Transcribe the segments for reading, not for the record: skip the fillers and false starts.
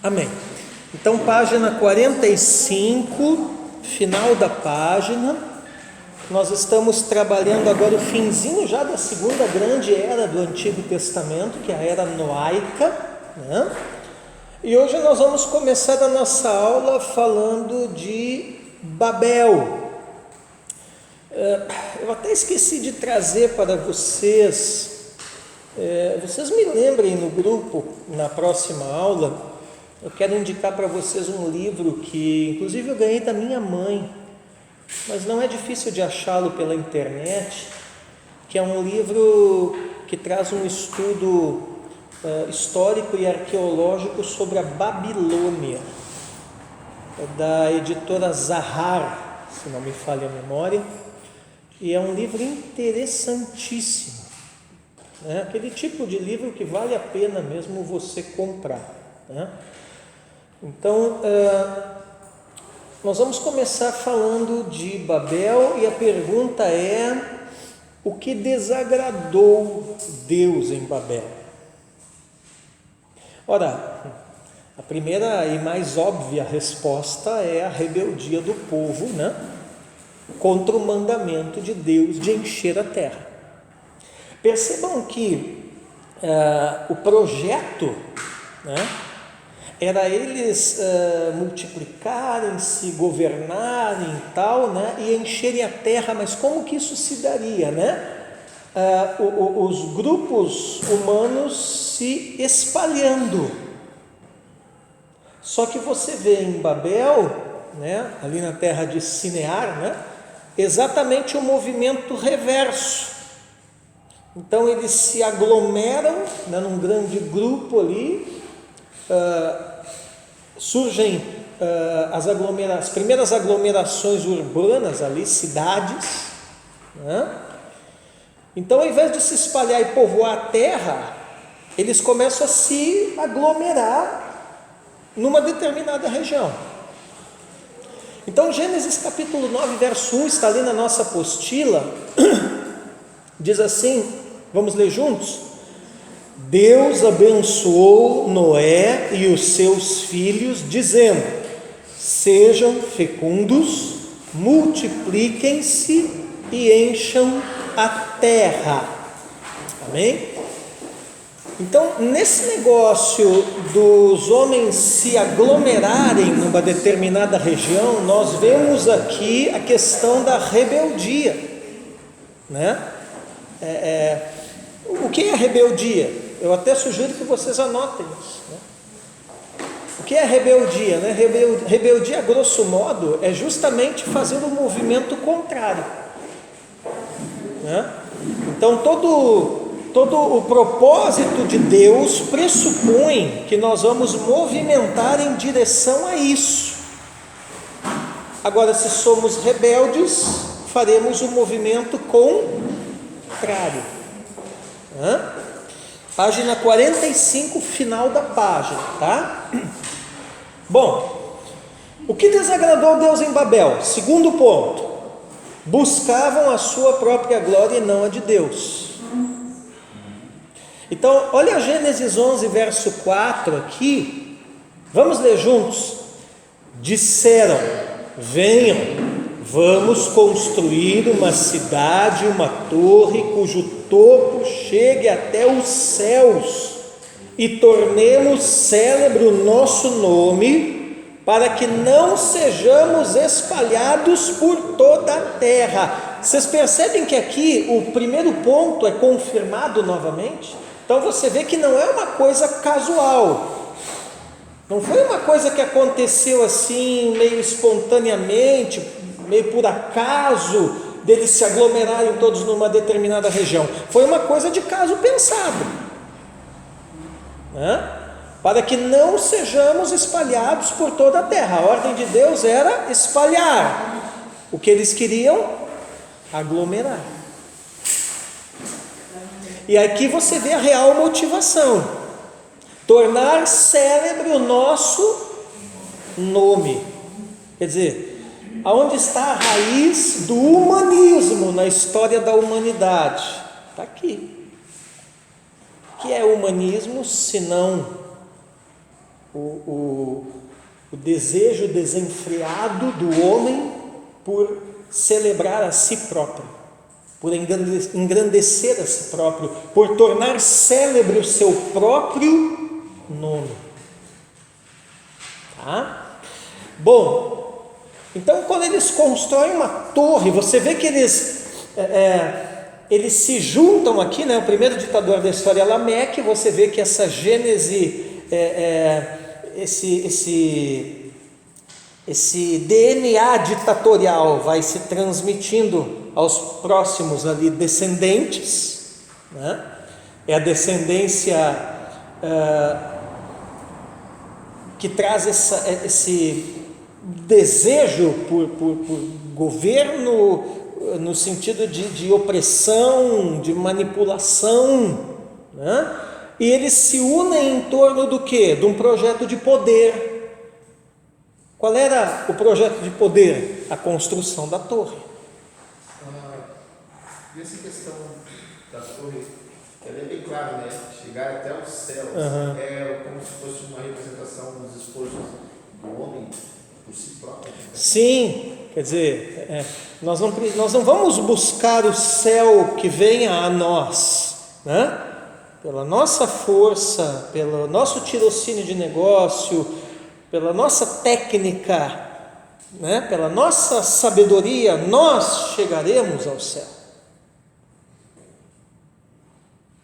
Amém. Então, página 45, final da página. Nós estamos trabalhando agora o finzinho já da segunda grande era do Antigo Testamento, que é a era noaica, né? E hoje nós vamos começar a nossa aula falando de Babel. Eu até esqueci de trazer para vocês, vocês me lembrem no grupo, na próxima aula, eu quero indicar para vocês um livro que inclusive eu ganhei da minha mãe, mas não é difícil de achá-lo pela internet, que é um livro que traz um estudo histórico e arqueológico sobre a Babilônia, da editora Zahar, se não me falha a memória, e é um livro interessantíssimo, né? Aquele tipo de livro que vale a pena mesmo você comprar, né? Então, nós vamos começar falando de Babel e a pergunta é: o que desagradou Deus em Babel? Ora, a primeira e mais óbvia resposta é a rebeldia do povo, né, contra o mandamento de Deus de encher a terra. Percebam que o projeto, né, era eles multiplicarem, se governarem e tal, né, e encherem a terra. Mas como que isso se daria, né? Os grupos humanos se espalhando. Só que você vê em Babel, né, ali na terra de Sinear, né, exatamente o movimento reverso. Então eles se aglomeram, né, num grande grupo ali, surgem as primeiras aglomerações urbanas ali, cidades, né? Então, ao invés de se espalhar e povoar a terra, eles começam a se aglomerar numa determinada região. Então, Gênesis capítulo 9, verso 1, está ali na nossa apostila, diz assim, vamos ler juntos? Deus abençoou Noé e os seus filhos, dizendo: sejam fecundos, multipliquem-se e encham a terra. Amém? Então, nesse negócio dos homens se aglomerarem numa determinada região, nós vemos aqui a questão da rebeldia, né? O que é rebeldia? Eu até sugiro que vocês anotem isso, né? O que é rebeldia, né? Rebeldia, a grosso modo, é justamente fazer o movimento contrário, né? Então, todo o propósito de Deus pressupõe que nós vamos movimentar em direção a isso. Agora, se somos rebeldes, faremos o movimento contrário. Página 45, final da página, tá? Bom, o que desagradou Deus em Babel? Segundo ponto, buscavam a sua própria glória e não a de Deus. Então, olha Gênesis 11, verso 4 aqui, vamos ler juntos. Disseram: venham, vamos construir uma cidade, uma torre, cujo topo chegue até os céus, e tornemos célebre o nosso nome, para que não sejamos espalhados por toda a terra. Vocês percebem que aqui o primeiro ponto é confirmado novamente? Então você vê que não é uma coisa casual, não foi uma coisa que aconteceu assim, meio espontaneamente, meio por acaso, deles se aglomerarem todos numa determinada região. Foi uma coisa de caso pensado, né? Para que não sejamos espalhados por toda a terra. A ordem de Deus era espalhar. O que eles queriam? Aglomerar. E aqui você vê a real motivação: tornar célebre o nosso nome. Quer dizer, aonde está a raiz do humanismo na história da humanidade? Está aqui. O que é humanismo, senão o desejo desenfreado do homem por celebrar a si próprio, por engrandecer a si próprio, por tornar célebre o seu próprio nome. Tá? Bom, então quando eles constroem uma torre, você vê que eles se juntam aqui, né? O primeiro ditador da história é Lameque. Você vê que essa gênese, esse DNA ditatorial vai se transmitindo aos próximos ali descendentes, né? É a descendência que traz esse desejo por governo, no sentido de opressão, de manipulação, né? E eles se unem em torno do quê? De um projeto de poder. Qual era o projeto de poder? A construção da torre. E essa questão da torre, ela é bem clara, né? Chegar até os céus, é como se fosse uma representação dos esforços do homem por si próprio. Sim, quer dizer, nós não vamos buscar o céu que venha a nós, né? Pela nossa força, pelo nosso tirocínio de negócio, pela nossa técnica, né? Pela nossa sabedoria, nós chegaremos ao céu.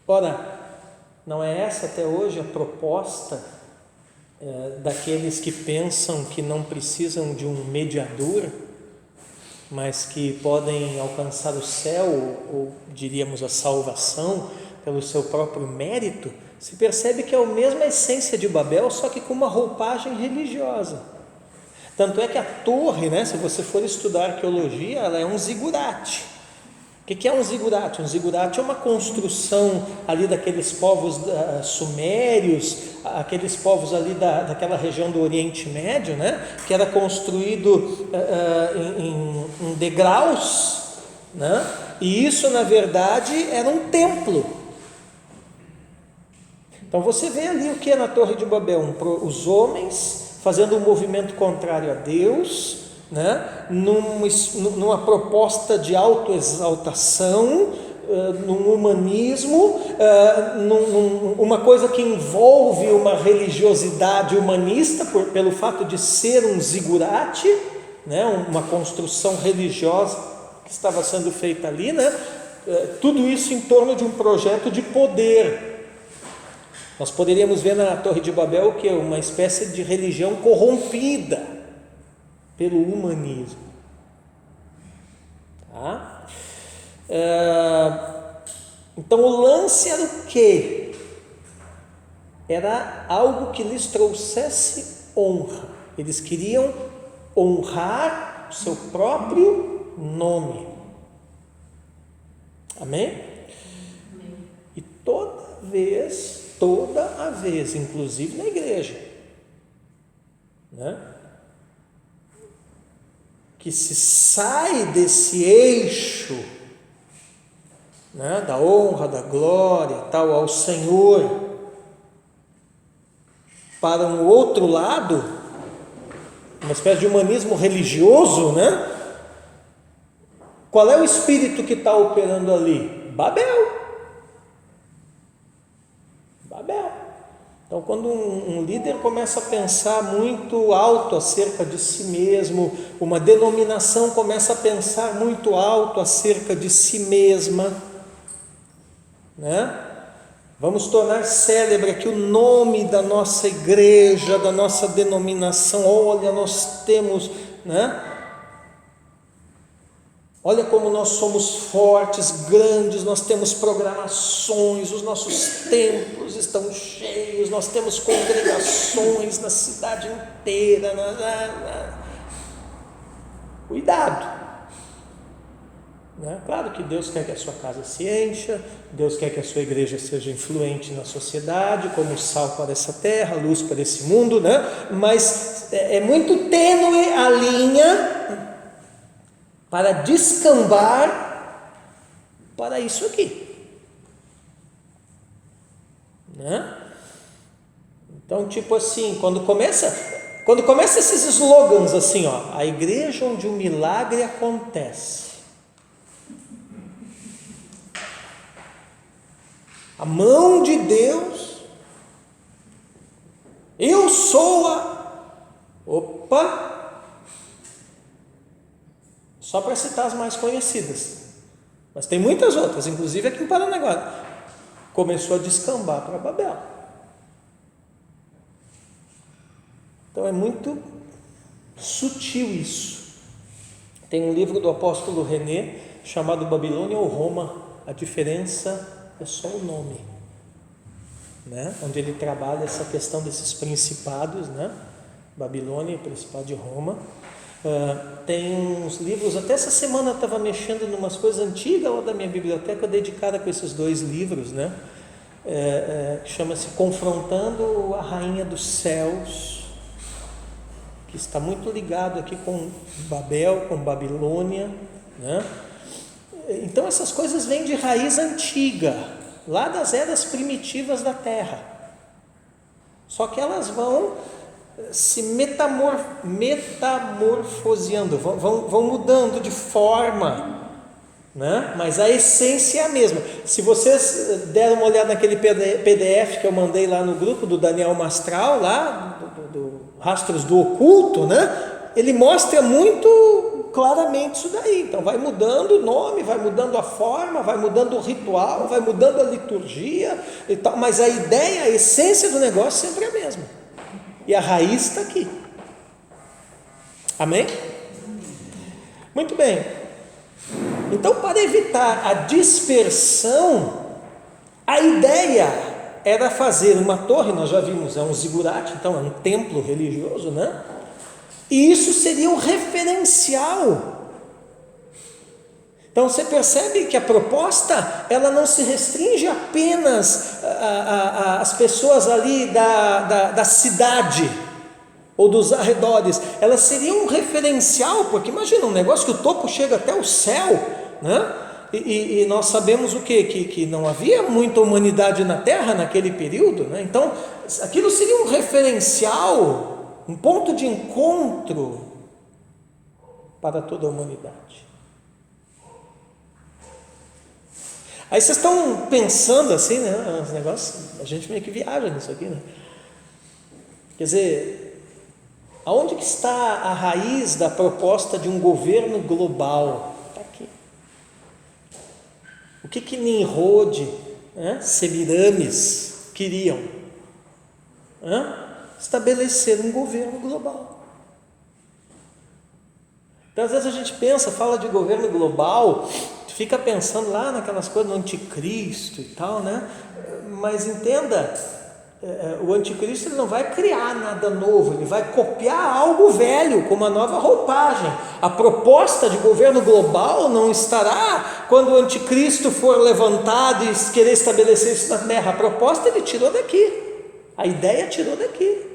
Ora, não é essa até hoje a proposta daqueles que pensam que não precisam de um mediador, mas que podem alcançar o céu, ou diríamos a salvação, pelo seu próprio mérito? Se percebe que é a mesma essência de Babel, só que com uma roupagem religiosa. Tanto é que a torre, né, se você for estudar arqueologia, ela é um zigurate. O que é um zigurate? Um zigurate é uma construção ali daqueles povos sumérios, aqueles povos ali daquela região do Oriente Médio, né? Que era construído em degraus, né? E isso na verdade era um templo. Então você vê ali o que é na Torre de Babel? Os homens fazendo um movimento contrário a Deus, né? Numa proposta de autoexaltação, num humanismo, uma coisa que envolve uma religiosidade humanista, pelo fato de ser um zigurate, né? Uma construção religiosa que estava sendo feita ali, né? Tudo isso em torno de um projeto de poder. Nós poderíamos ver na Torre de Babel que é uma espécie de religião corrompida pelo humanismo. Tá? Então o lance era o quê? Era algo que lhes trouxesse honra. Eles queriam honrar o seu próprio nome. Amém? E toda a vez, inclusive na igreja, né? Que se sai desse eixo, né, da honra, da glória, tal, ao Senhor, para um outro lado, uma espécie de humanismo religioso, né? Qual é o espírito que está operando ali? Babel. Então, quando um líder começa a pensar muito alto acerca de si mesmo, uma denominação começa a pensar muito alto acerca de si mesma, né? Vamos tornar célebre aqui o nome da nossa igreja, da nossa denominação. Olha, nós temos, né? Olha como nós somos fortes, grandes, nós temos programações, os nossos templos estão cheios, nós temos congregações na cidade inteira. Cuidado! Né? Claro que Deus quer que a sua casa se encha, Deus quer que a sua igreja seja influente na sociedade, como sal para essa terra, luz para esse mundo, né? Mas é muito tênue a linha para descambar para isso aqui, né? Então, tipo assim, quando começa esses slogans assim, ó, a igreja onde o milagre acontece, a mão de Deus, eu sou opa, só para citar as mais conhecidas, mas tem muitas outras, inclusive aqui em Paranaguá, começou a descambar para Babel. Então é muito sutil isso. Tem um livro do apóstolo René chamado Babilônia ou Roma, a diferença é só o nome, né? Onde ele trabalha essa questão desses principados, né? Babilônia e Principado de Roma. Tem uns livros, até essa semana eu estava mexendo em umas coisas antigas lá da minha biblioteca, dedicada com esses dois livros, né? Chama-se Confrontando a Rainha dos Céus, que está muito ligado aqui com Babel, com Babilônia, né? Então essas coisas vêm de raiz antiga, lá das eras primitivas da Terra, só que elas vão se metamorfoseando, vão mudando de forma, né? Mas a essência é a mesma. Se vocês deram uma olhada naquele PDF que eu mandei lá no grupo do Daniel Mastral, lá do Rastros do Oculto, né? Ele mostra muito claramente isso daí. Então vai mudando o nome, vai mudando a forma, vai mudando o ritual, vai mudando a liturgia e tal, mas a ideia, a essência do negócio sempre é a mesma, e a raiz está aqui. Amém? Muito bem. Então, para evitar a dispersão, a ideia era fazer uma torre, nós já vimos, é um zigurate, então é um templo religioso, né? E isso seria um referencial. Então você percebe que a proposta, ela não se restringe apenas às pessoas ali da cidade ou dos arredores, ela seria um referencial, porque imagina um negócio que o topo chega até o céu, né? E nós sabemos o quê? Que não havia muita humanidade na Terra naquele período, né? Então aquilo seria um referencial, um ponto de encontro para toda a humanidade. Aí vocês estão pensando assim, né? Os negócios, a gente meio que viaja nisso aqui, né? Quer dizer, aonde que está a raiz da proposta de um governo global? Está aqui. O que Nimrod, Semiramis queriam? Estabelecer um governo global. Então às vezes a gente pensa, fala de governo global, fica pensando lá naquelas coisas do anticristo e tal, né? Mas entenda, o anticristo ele não vai criar nada novo, ele vai copiar algo velho com uma nova roupagem. A proposta de governo global não estará quando o anticristo for levantado e querer estabelecer isso na terra. A proposta ele tirou daqui, a ideia tirou daqui.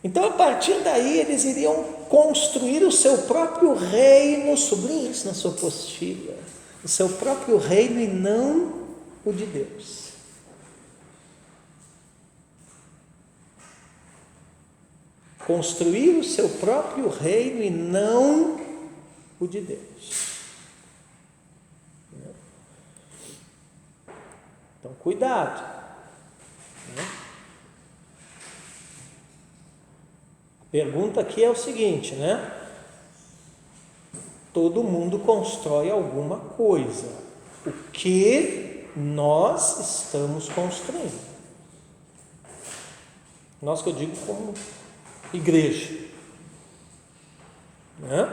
Então a partir daí eles iriam construir o seu próprio reino, sublinhe isso na sua apostila, o seu próprio reino e não o de Deus. Construir o seu próprio reino e não o de Deus. Então cuidado, né? A pergunta aqui é o seguinte, né? Todo mundo constrói alguma coisa. O que nós estamos construindo? Nós, que eu digo como igreja, né?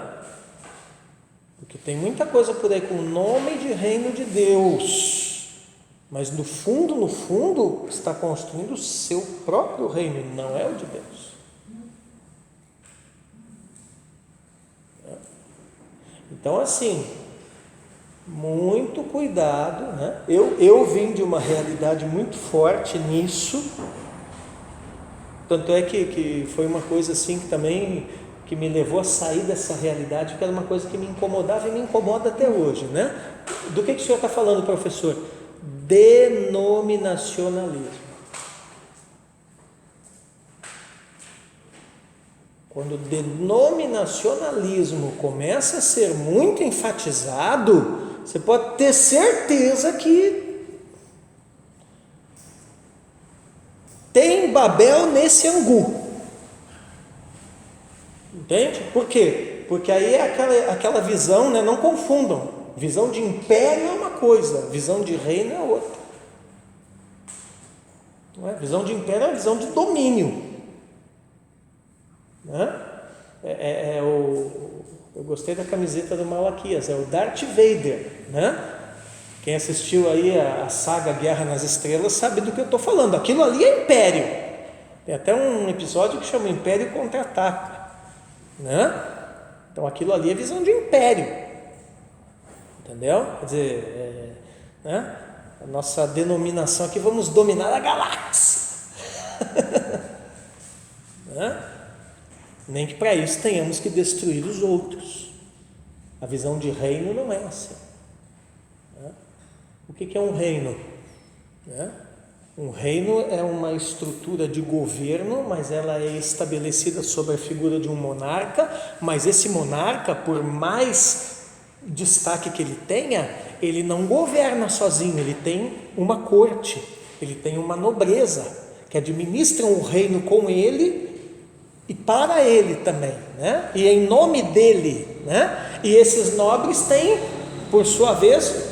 Porque tem muita coisa por aí com o nome de reino de Deus, mas no fundo está construindo o seu próprio reino e não é o de Deus. Então assim, muito cuidado, né? Eu vim de uma realidade muito forte nisso, tanto é que foi uma coisa assim que também que me levou a sair dessa realidade, que era uma coisa que me incomodava e me incomoda até hoje, né? Do que o senhor está falando, professor? Denominacionalismo. Quando o denominacionalismo começa a ser muito enfatizado, você pode ter certeza que tem Babel nesse angu. Entende? Por quê? Porque aí é aquela visão, né? Não confundam. Visão de império é uma coisa, visão de reino é outra. Não é? Visão de império é uma visão de domínio. Né? Eu gostei da camiseta do Malaquias, é o Darth Vader, né? Quem assistiu aí a saga Guerra nas Estrelas sabe do que eu estou falando. Aquilo ali é império. Tem até um episódio que chama Império Contra-Ataca, né? Então aquilo ali é visão de império, entendeu? Quer dizer, né? A nossa denominação aqui, vamos dominar a galáxia. Né? Nem que para isso tenhamos que destruir os outros. A visão de reino não é assim. Né? O que é um reino? Né? Um reino é uma estrutura de governo, mas ela é estabelecida sob a figura de um monarca, mas esse monarca, por mais destaque que ele tenha, ele não governa sozinho, ele tem uma corte, ele tem uma nobreza, que administram o reino com ele e para ele também, né? E em nome dele, né? E esses nobres têm, por sua vez,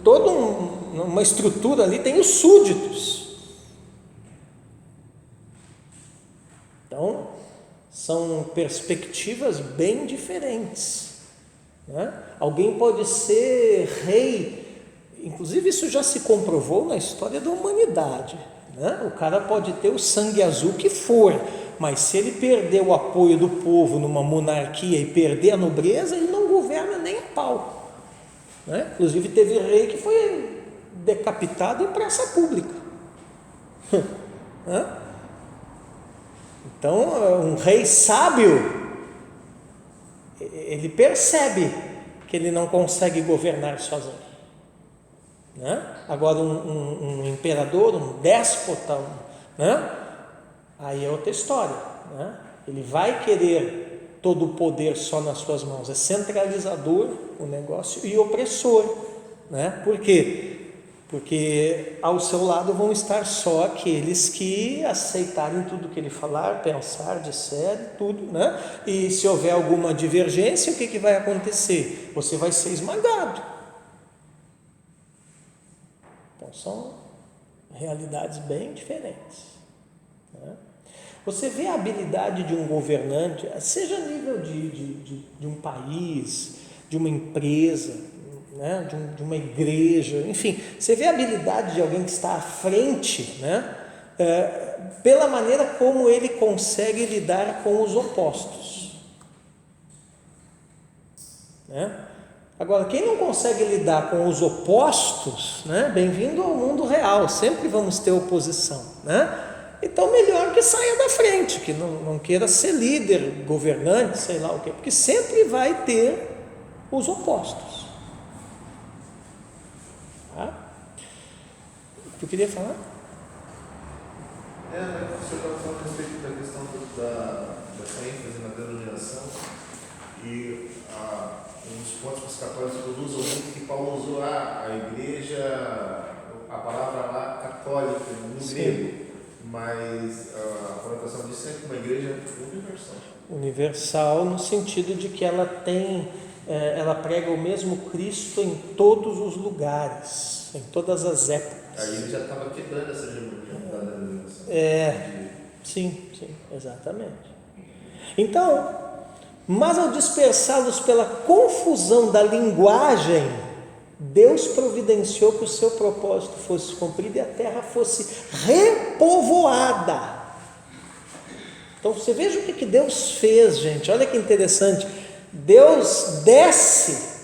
toda uma estrutura ali, tem os súditos. Então, são perspectivas bem diferentes, né? Alguém pode ser rei, inclusive isso já se comprovou na história da humanidade, né? O cara pode ter o sangue azul que for, mas se ele perder o apoio do povo numa monarquia e perder a nobreza, ele não governa nem a pau, né? Inclusive teve rei que foi decapitado em praça pública. Então, um rei sábio, ele percebe que ele não consegue governar sozinho, né? Agora um imperador, um déspota, né? Aí é outra história, né? Ele vai querer todo o poder só nas suas mãos, é centralizador o negócio e opressor, né? Por quê? Porque ao seu lado vão estar só aqueles que aceitarem tudo que ele falar, pensar, disser, tudo, né? E se houver alguma divergência, o que vai acontecer? Você vai ser esmagado. Então são realidades bem diferentes, né? Você vê a habilidade de um governante, seja a nível de um país, de uma empresa, né? de uma igreja, enfim, você vê a habilidade de alguém que está à frente, né? Pela maneira como ele consegue lidar com os opostos, né? Agora, quem não consegue lidar com os opostos, né? Bem-vindo ao mundo real, sempre vamos ter oposição, né? Então melhor que saia da frente, que não queira ser líder, governante, sei lá o quê, porque sempre vai ter os opostos. Tá? Tu queria falar? O senhor estava falando a respeito da questão dessa ênfase na denominação e um dos pontos que os católicos usam muito, que Paulo usou a igreja, a palavra lá católica, no grego, mas a conotação disso é uma igreja universal. Universal no sentido de que ela ela prega o mesmo Cristo em todos os lugares, em todas as épocas. Aí ele já estava quebrando essa hegemonia da denominação. Sim, exatamente. Então, mas ao dispersá-los pela confusão da linguagem, Deus providenciou que o seu propósito fosse cumprido e a terra fosse repovoada. Então você veja o que Deus fez, gente, olha que interessante. Deus desce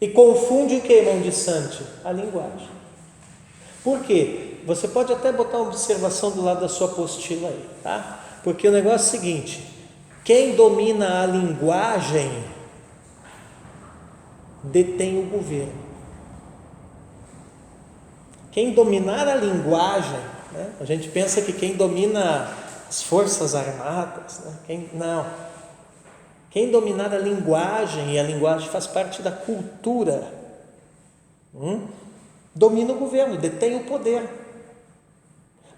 e confunde o que, irmão de Sante? A linguagem. Por quê? Você pode até botar uma observação do lado da sua apostila aí, tá? Porque o negócio é o seguinte: Quem domina a linguagem detém o governo. Quem dominar a linguagem, né? A gente pensa que quem domina as forças armadas, né? Não. Quem dominar a linguagem, e a linguagem faz parte da cultura, domina o governo, detém o poder.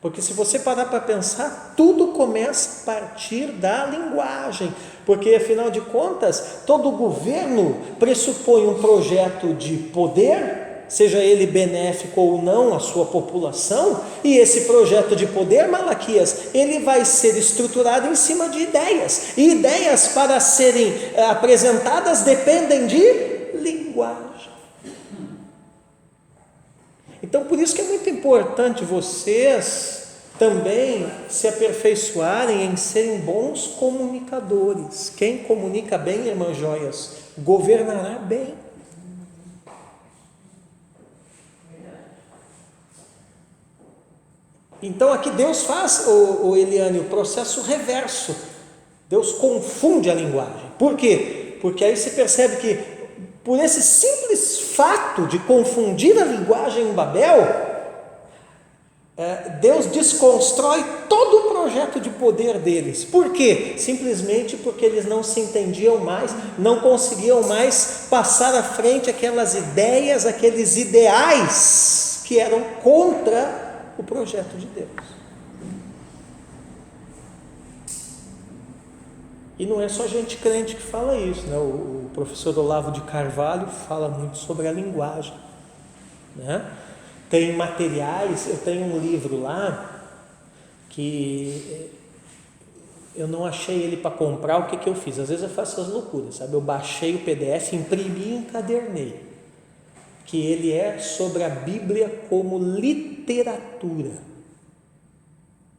Porque se você parar para pensar, tudo começa a partir da linguagem, porque afinal de contas, todo governo pressupõe um projeto de poder, seja ele benéfico ou não à sua população, e esse projeto de poder, Malaquias, ele vai ser estruturado em cima de ideias, e ideias para serem apresentadas dependem de linguagem. Então, por isso que é muito importante vocês também se aperfeiçoarem em serem bons comunicadores. Quem comunica bem, irmãs joias, governará bem. Então, aqui Deus faz, Eliane, o processo reverso. Deus confunde a linguagem. Por quê? Porque aí você percebe que, por esse simples fato de confundir a linguagem em Babel, Deus desconstrói todo o projeto de poder deles. Por quê? Simplesmente porque eles não se entendiam mais, não conseguiam mais passar à frente aquelas ideias, aqueles ideais que eram contra o projeto de Deus. E não é só gente crente que fala isso, né? O professor Olavo de Carvalho fala muito sobre a linguagem, né? Tem materiais, eu tenho um livro lá que eu não achei ele para comprar. O que eu fiz? Às vezes eu faço essas loucuras, sabe? Eu baixei o PDF, imprimi e encadernei, que ele é sobre a Bíblia como literatura,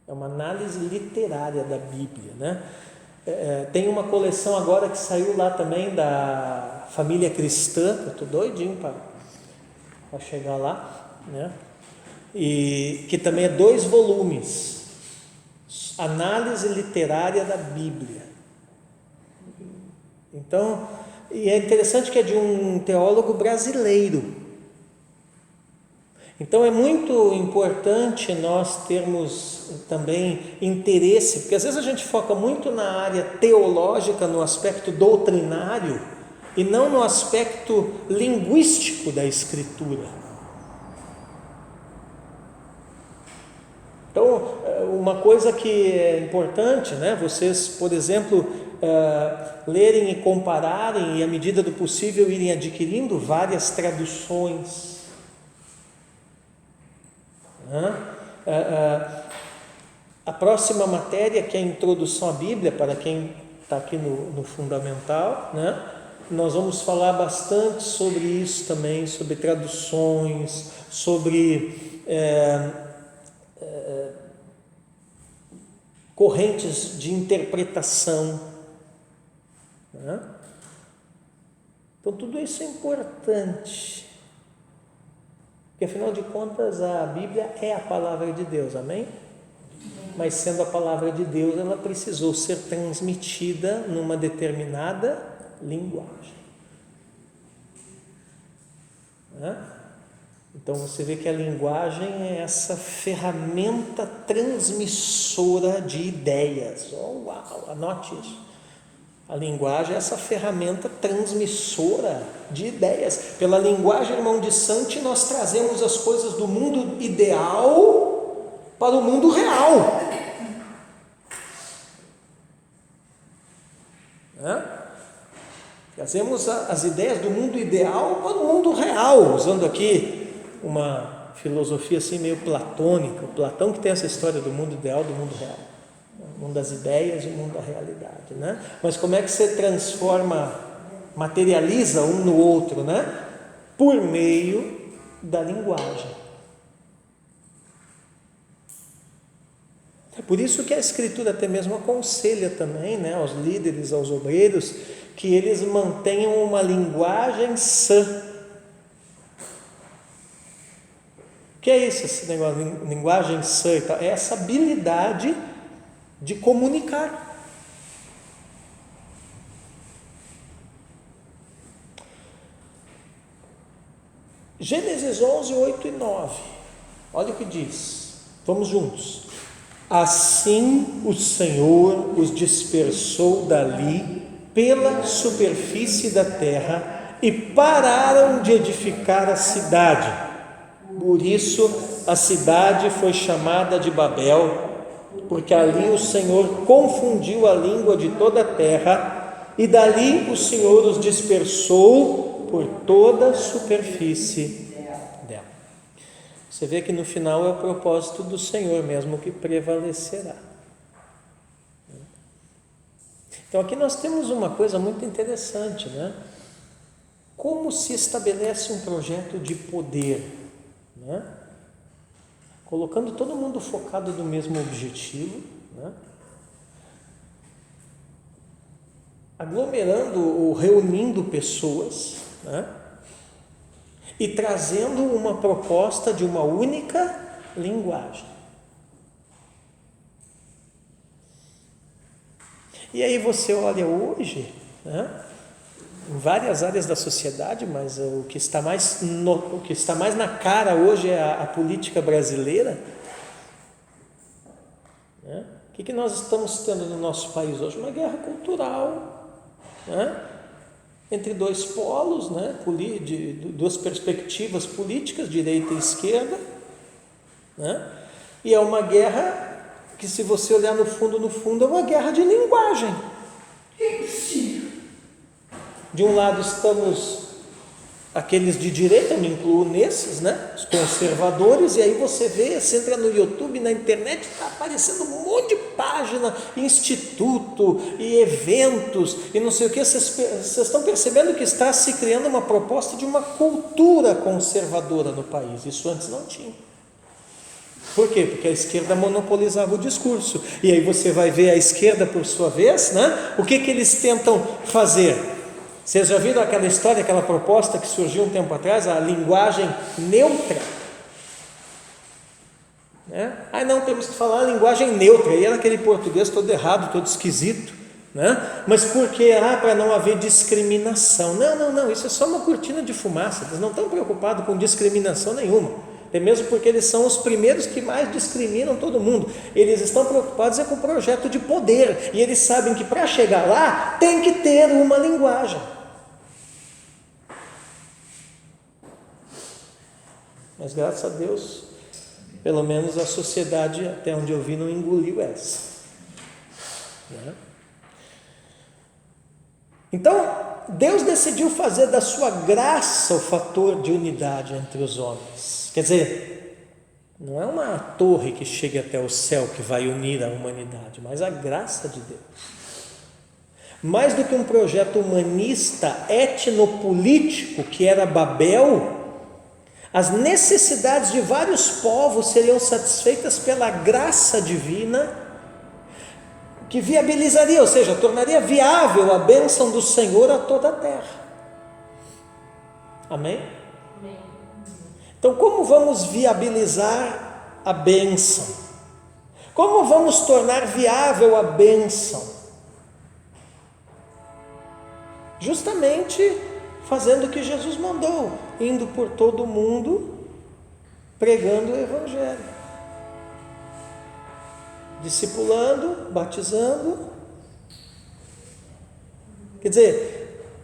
é uma análise literária da Bíblia, né? Tem uma coleção agora que saiu lá também da Família Cristã, eu estou doidinho para chegar lá, né? E que também é 2 volumes, análise literária da Bíblia. Então, e é interessante que é de um teólogo brasileiro. Então é muito importante nós termos também interesse, porque às vezes a gente foca muito na área teológica, no aspecto doutrinário, e não no aspecto linguístico da Escritura. Então, uma coisa que é importante, né? Vocês, por exemplo, lerem e compararem, e à medida do possível irem adquirindo várias traduções. A próxima matéria, que é a introdução à Bíblia, para quem está aqui no fundamental, né? Nós vamos falar bastante sobre isso também, sobre traduções, sobre correntes de interpretação, né? Então tudo isso é importante, porque afinal de contas a Bíblia é a palavra de Deus, amém? Mas sendo a palavra de Deus, ela precisou ser transmitida numa determinada linguagem, né? Então você vê que a linguagem é essa ferramenta transmissora de ideias. Oh, uau, anote isso. A linguagem é essa ferramenta transmissora de ideias. Pela linguagem, irmão de Santi, nós trazemos as coisas do mundo ideal para o mundo real. Trazemos as ideias do mundo ideal para o mundo real, usando aqui uma filosofia assim meio platônica. O Platão que tem essa história do mundo ideal, do mundo real, o mundo das ideias e o mundo da realidade, né? Mas como é que você transforma, materializa um no outro, né? Por meio da linguagem. É por isso que a Escritura até mesmo aconselha também, né, aos líderes, aos obreiros, que eles mantenham uma linguagem sã. O que é isso, esse negócio, linguagem sã e tal? É essa habilidade de comunicar. Gênesis 11, 8 e 9. Olha o que diz. Vamos juntos. Assim o Senhor os dispersou dali pela superfície da terra e pararam de edificar a cidade. Por isso a cidade foi chamada de Babel, porque ali o Senhor confundiu a língua de toda a terra e dali o Senhor os dispersou por toda a superfície dela. Você vê que no final é o propósito do Senhor mesmo que prevalecerá. Então aqui nós temos uma coisa muito interessante, né? Como se estabelece um projeto de poder, né? Colocando todo mundo focado no mesmo objetivo, né? Aglomerando ou reunindo pessoas, né? E trazendo uma proposta de uma única linguagem. E aí você olha hoje, né? Em várias áreas da sociedade, mas o que está mais na cara hoje é a política brasileira. Né? O que nós estamos tendo no nosso país hoje? Uma guerra cultural, né? Entre dois polos, né? De duas perspectivas políticas, direita e esquerda, né? E é uma guerra que, se você olhar no fundo, é uma guerra de linguagem. De um lado estamos aqueles de direita, eu me incluo nesses, né? Os conservadores, e aí você vê, você entra no YouTube, na internet, está aparecendo um monte de página, instituto e eventos e não sei o que. Vocês estão percebendo que está se criando uma proposta de uma cultura conservadora no país. Isso antes não tinha. Por quê? Porque a esquerda monopolizava o discurso. E aí você vai ver a esquerda, por sua vez, né? O que eles tentam fazer? Vocês já viram aquela história, aquela proposta que surgiu um tempo atrás, a linguagem neutra? Né? Não, temos que falar a linguagem neutra. E era aquele português todo errado, todo esquisito. Né? Mas por quê? Para não haver discriminação. Não, isso é só uma cortina de fumaça. Eles não estão preocupados com discriminação nenhuma. Até mesmo porque eles são os primeiros que mais discriminam todo mundo. Eles estão preocupados com o projeto de poder. E eles sabem que para chegar lá tem que ter uma linguagem. Mas graças a Deus, pelo menos a sociedade, até onde eu vi, não engoliu essa. Né? Então, Deus decidiu fazer da sua graça o fator de unidade entre os homens. Quer dizer, não é uma torre que chega até o céu que vai unir a humanidade, mas a graça de Deus. Mais do que um projeto humanista, etnopolítico, que era Babel, as necessidades de vários povos seriam satisfeitas pela graça divina, que viabilizaria, ou seja, tornaria viável a bênção do Senhor a toda a terra. Amém? Amém. Então, como vamos viabilizar a bênção? Como vamos tornar viável a bênção? Justamente fazendo o que Jesus mandou, indo por todo o mundo, pregando o Evangelho, discipulando, batizando. Quer dizer,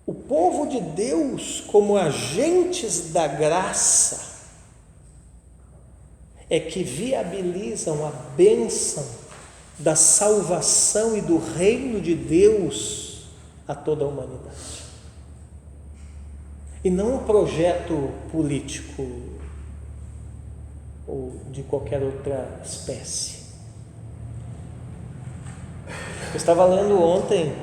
o povo de Deus, como agentes da graça, é que viabilizam a bênção da salvação e do reino de Deus a toda a humanidade. E não um projeto político ou de qualquer outra espécie. Eu estava lendo ontem,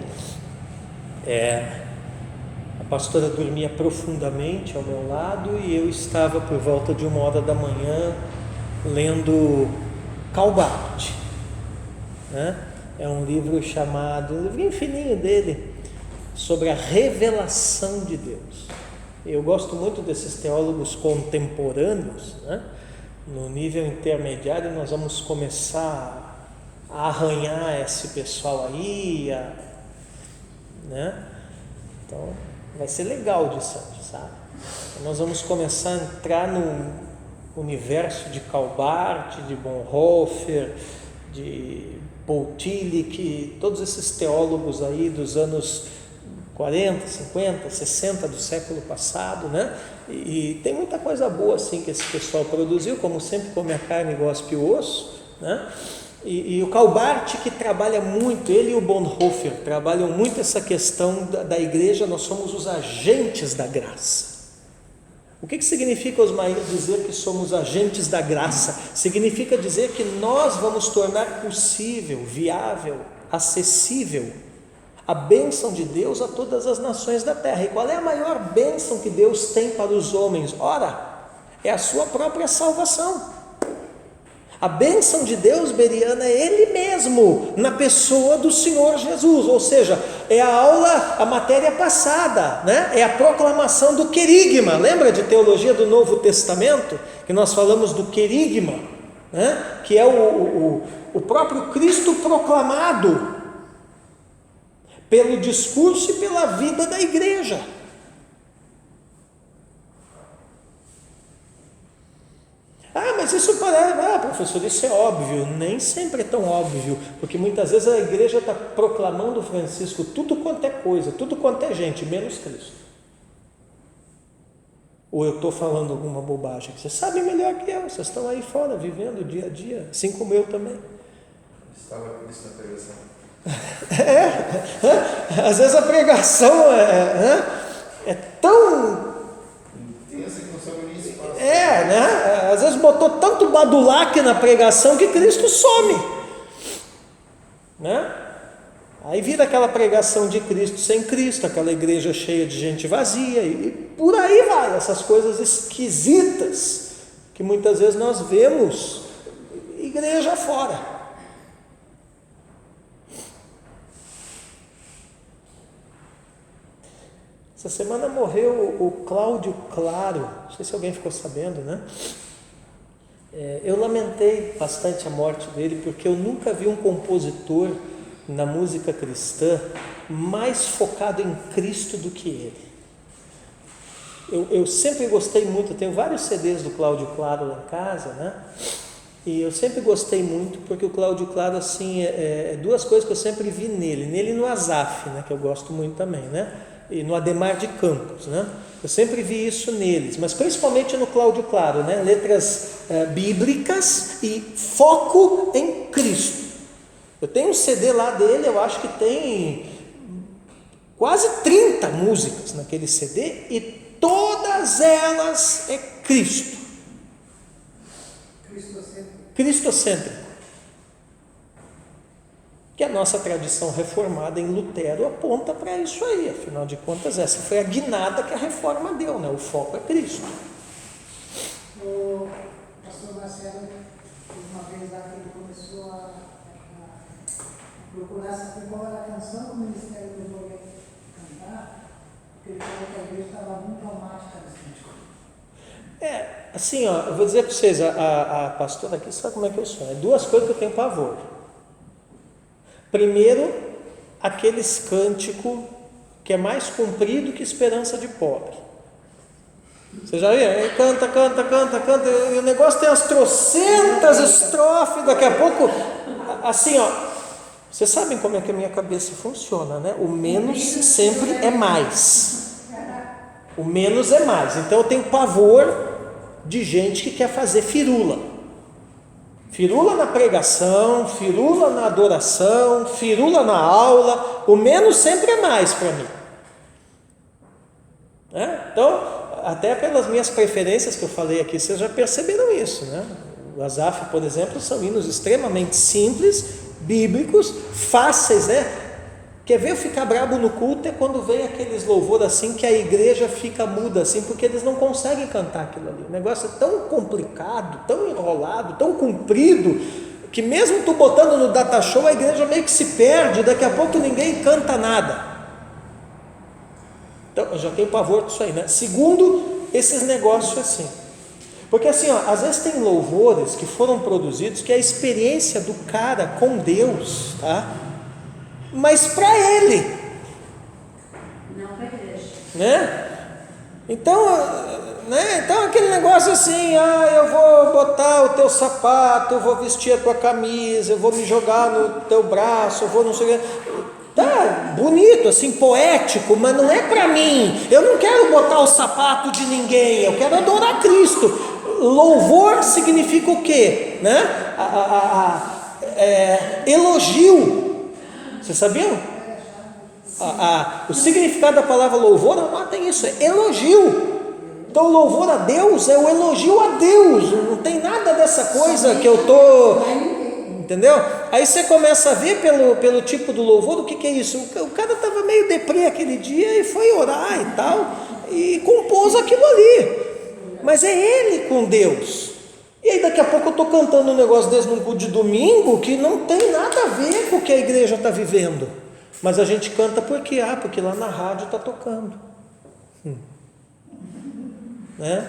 a pastora dormia profundamente ao meu lado e eu estava por volta de 1h da manhã lendo Karl Barth, né? É um livro chamado, um livrinho fininho dele, sobre a revelação de Deus. Eu gosto muito desses teólogos contemporâneos, né? No nível intermediário nós vamos começar a arranhar esse pessoal aí, né? Então vai ser legal de sabe? Nós vamos começar a entrar no universo de Calbart, de Bonhoeffer, de Paul Tillich, todos esses teólogos aí dos anos 40, 50, 60 do século passado, né? E tem muita coisa boa assim que esse pessoal produziu, como sempre come a carne e gospe o osso, né? E o Calbart, que trabalha muito, ele e o Bonhoeffer trabalham muito essa questão da igreja. Nós somos os agentes da graça. O que significa, Osmair, dizer que somos agentes da graça? Significa dizer que nós vamos tornar possível, viável, acessível a bênção de Deus a todas as nações da terra. E qual é a maior bênção que Deus tem para os homens? Ora, é a sua própria salvação. A bênção de Deus, Beriana, é Ele mesmo, na pessoa do Senhor Jesus, ou seja, é a matéria passada, né? É a proclamação do querigma. Lembra de teologia do Novo Testamento? Que nós falamos do querigma, né? Que é o próprio Cristo proclamado pelo discurso e pela vida da igreja. Mas isso parece, professor, isso é óbvio. Nem sempre é tão óbvio, porque muitas vezes a igreja está proclamando Francisco tudo quanto é coisa, tudo quanto é gente, menos Cristo. Ou eu estou falando alguma bobagem? Vocês sabem melhor que eu, vocês estão aí fora, vivendo o dia a dia, assim como eu também. Estava Cristo na pregação. Às vezes a pregação é tão... Às vezes botou tanto badulaque na pregação que Cristo some, né? Aí vira aquela pregação de Cristo sem Cristo, aquela igreja cheia de gente vazia, e por aí vai, essas coisas esquisitas que muitas vezes nós vemos igreja fora. Essa semana morreu o Cláudio Claro, não sei se alguém ficou sabendo, né? Eu lamentei bastante a morte dele, porque eu nunca vi um compositor na música cristã mais focado em Cristo do que ele. Eu sempre gostei muito, eu tenho vários CDs do Cláudio Claro lá em casa, né? E eu sempre gostei muito, porque o Cláudio Claro, assim, duas coisas que eu sempre vi nele e no Asaf, né? Que eu gosto muito também, né? E no Ademar de Campos, né? Eu sempre vi isso neles, mas principalmente no Cláudio Claro, né? Letras bíblicas e foco em Cristo. Eu tenho um CD lá dele, eu acho que tem quase 30 músicas naquele CD, e todas elas é Cristo. Cristocêntrico. Que a nossa tradição reformada em Lutero aponta para isso aí. Afinal de contas, essa foi a guinada que a reforma deu, né? O foco é Cristo. O pastor Marcelo, uma vez lá que ele começou a procurar saber qual era a canção que o Ministério do Louvor ia cantar, porque ele falou que a igreja estava muito almática nesse sentido. Assim, eu vou dizer para vocês, a pastora aqui sabe como é que eu sou. Duas coisas que eu tenho pavor. Primeiro, aqueles cânticos que é mais comprido que esperança de pobre. Você já viu? Canta, e o negócio tem as trocentas estrofes, daqui a pouco, assim, vocês sabem como é que a minha cabeça funciona, né? O menos sempre é mais. O menos é mais. Então eu tenho pavor de gente que quer fazer firula. Firula na pregação, firula na adoração, firula na aula. O menos sempre é mais para mim. Então, até pelas minhas preferências que eu falei aqui, vocês já perceberam isso, né? O Asaf, por exemplo, são hinos extremamente simples, bíblicos, fáceis, né? Quer ver eu ficar brabo no culto é quando vem aqueles louvores assim que a igreja fica muda assim, porque eles não conseguem cantar aquilo ali. O negócio é tão complicado, tão enrolado, tão comprido, que mesmo tu botando no data show, a igreja meio que se perde, daqui a pouco ninguém canta nada. Então, eu já tenho pavor disso aí, né? Segundo, esses negócios assim. Porque assim, às vezes tem louvores que foram produzidos que é a experiência do cara com Deus, tá? Mas para ele, não para a igreja, né? Então, então aquele negócio assim, eu vou botar o teu sapato, eu vou vestir a tua camisa, eu vou me jogar no teu braço, eu vou não sei o que. Tá bonito, assim, poético, mas não é para mim. Eu não quero botar o sapato de ninguém, eu quero adorar Cristo. Louvor significa o quê? Né? Elogio. Vocês sabiam? O significado da palavra louvor, anotem isso, é elogio. Então, o louvor a Deus é o elogio a Deus. Não tem nada dessa coisa que eu estou... Entendeu? Aí você começa a ver pelo tipo do louvor, o que é isso? O cara estava meio deprê aquele dia e foi orar e tal, e compôs aquilo ali. Mas é ele com Deus. E aí daqui a pouco eu estou cantando um negócio desse num culto de domingo que não tem nada a ver com o que a igreja está vivendo. Mas a gente canta por quê? Porque lá na rádio está tocando. Né?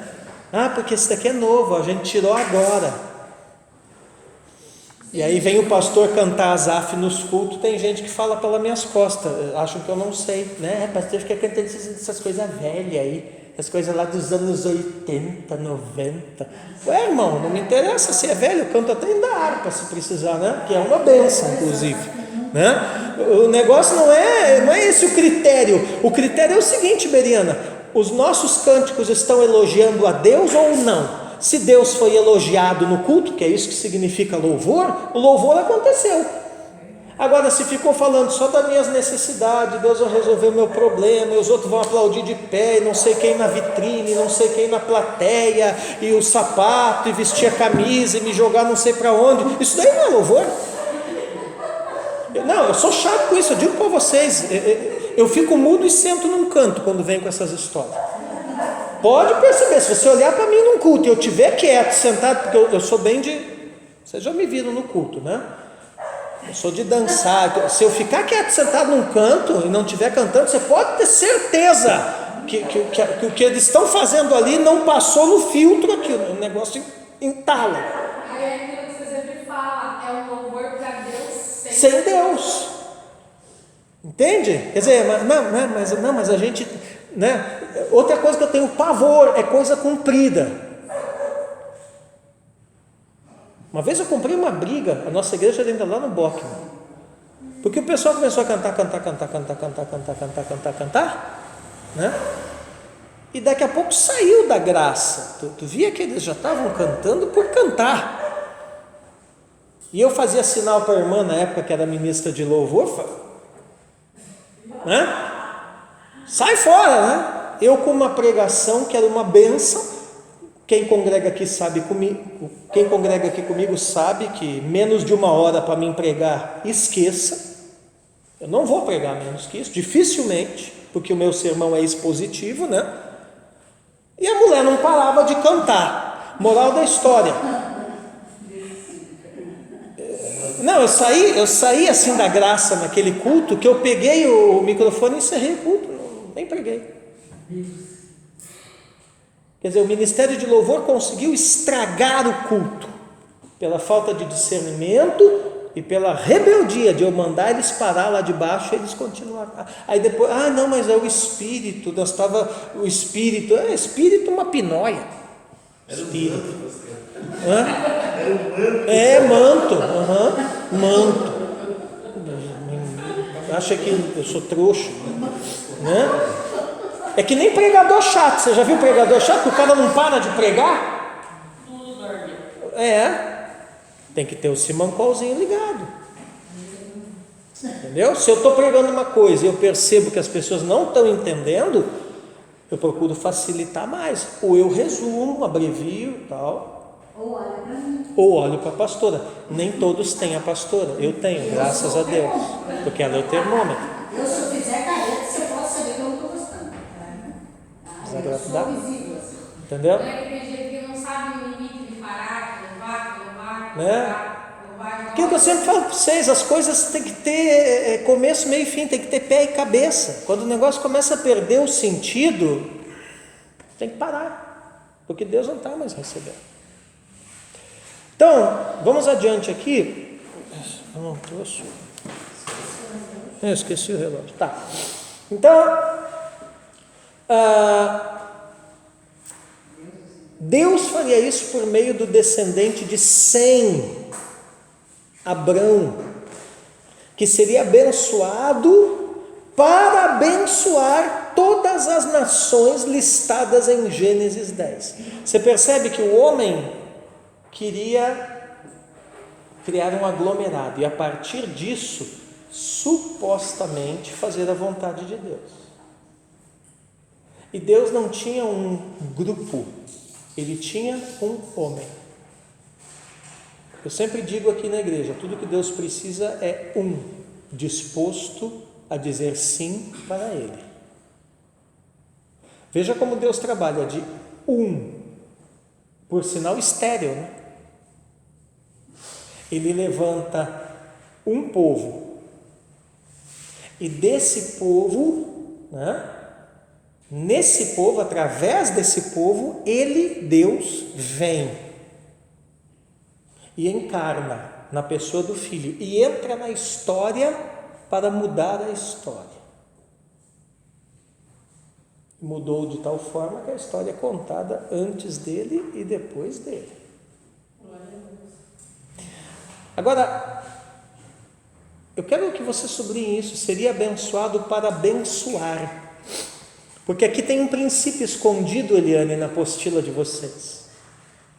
Porque esse daqui é novo, a gente tirou agora. E aí vem o pastor cantar Asaf nos cultos, tem gente que fala pelas minhas costas, acham que eu não sei, né? Pastor fica cantando essas coisas velhas aí, as coisas lá dos anos 80, 90. Ué, irmão, não me interessa se é velho, eu canto até ainda harpa se precisar, né? Que é uma bênção, inclusive. Né? O negócio não é esse o critério é o seguinte, Beriana, os nossos cânticos estão elogiando a Deus ou não? Se Deus foi elogiado no culto, que é isso que significa louvor, o louvor aconteceu. Agora, se ficou falando só das minhas necessidades, Deus vai resolver o meu problema, e os outros vão aplaudir de pé, e não sei quem na vitrine, não sei quem na plateia, e o sapato, e vestir a camisa, e me jogar não sei para onde, isso daí não é louvor. Não, eu sou chato com isso, eu digo para vocês, eu fico mudo e sento num canto quando venho com essas histórias. Pode perceber, se você olhar para mim num culto e eu estiver quieto, sentado, porque eu sou bem de... Vocês já me viram no culto, né? Eu sou de dançar. Se eu ficar quieto, sentado num canto e não estiver cantando, você pode ter certeza que o que eles estão fazendo ali não passou no filtro aqui, o negócio entala. Aí é aquilo que você sempre fala, é um louvor para Deus sem Deus. Entende? Quer dizer, mas a gente... Né? Outra coisa que eu tenho pavor é coisa comprida. Uma vez eu comprei uma briga, a nossa igreja ainda lá no Bockman, porque o pessoal começou a cantar, né? E daqui a pouco saiu da graça. Tu via que eles já estavam cantando por cantar. E eu fazia sinal para a irmã na época que era ministra de louvor, né? Sai fora, né? Eu com uma pregação que era uma bênção. Quem congrega aqui comigo sabe que menos de 1 hora para mim pregar, esqueça. Eu não vou pregar menos que isso, dificilmente, porque o meu sermão é expositivo, né? E a mulher não parava de cantar. Moral da história. Não, eu saí assim da graça naquele culto, que eu peguei o microfone e encerrei o culto. Nem preguei. Quer dizer, o ministério de louvor conseguiu estragar o culto pela falta de discernimento e pela rebeldia de eu mandar eles parar lá de baixo e eles continuaram. Aí depois, não, mas é o espírito, espírito uma pinóia. Espírito. Manto. Manto. Acha que eu sou trouxa, né? É que nem pregador chato. Você já viu pregador chato? Que o cara não para de pregar? Tudo dorme. Tem que ter o simancolzinho ligado. Entendeu? Se eu estou pregando uma coisa e eu percebo que as pessoas não estão entendendo, eu procuro facilitar mais. Ou eu resumo, abrevio e tal. Ou olha para mim. Ou olho para a pastora. Nem todos têm a pastora. Eu tenho, graças a Deus. Porque ela é o termômetro. Eu, se eu fizer careta, você pode saber que eu não estou gostando. Eu sou visível. Entendeu? Não é que tem gente que não sabe o limite de parar, que não vai. Aquilo que eu sempre falo para vocês, as coisas tem que ter começo, meio e fim, tem que ter pé e cabeça. Quando o negócio começa a perder o sentido, tem que parar, porque Deus não está mais recebendo. Então, vamos adiante aqui. Eu não trouxe. Eu esqueci o relógio. Tá. Então, Deus faria isso por meio do descendente de Sem, Abrão, que seria abençoado para abençoar todas as nações listadas em Gênesis 10. Você percebe que o homem queria criar um aglomerado e a partir disso, supostamente, fazer a vontade de Deus. E Deus não tinha um grupo, Ele tinha um homem. Eu sempre digo aqui na igreja, tudo que Deus precisa é um disposto a dizer sim para Ele. Veja como Deus trabalha de um, por sinal estéril, né? Ele levanta um povo e desse povo, né? Nesse povo, através desse povo, Ele, Deus, vem e encarna na pessoa do Filho e entra na história para mudar a história. Mudou de tal forma que a história é contada antes dele e depois dele. Agora, eu quero que você sublinhe isso, seria abençoado para abençoar. Porque aqui tem um princípio escondido, Eliane, na apostila de vocês.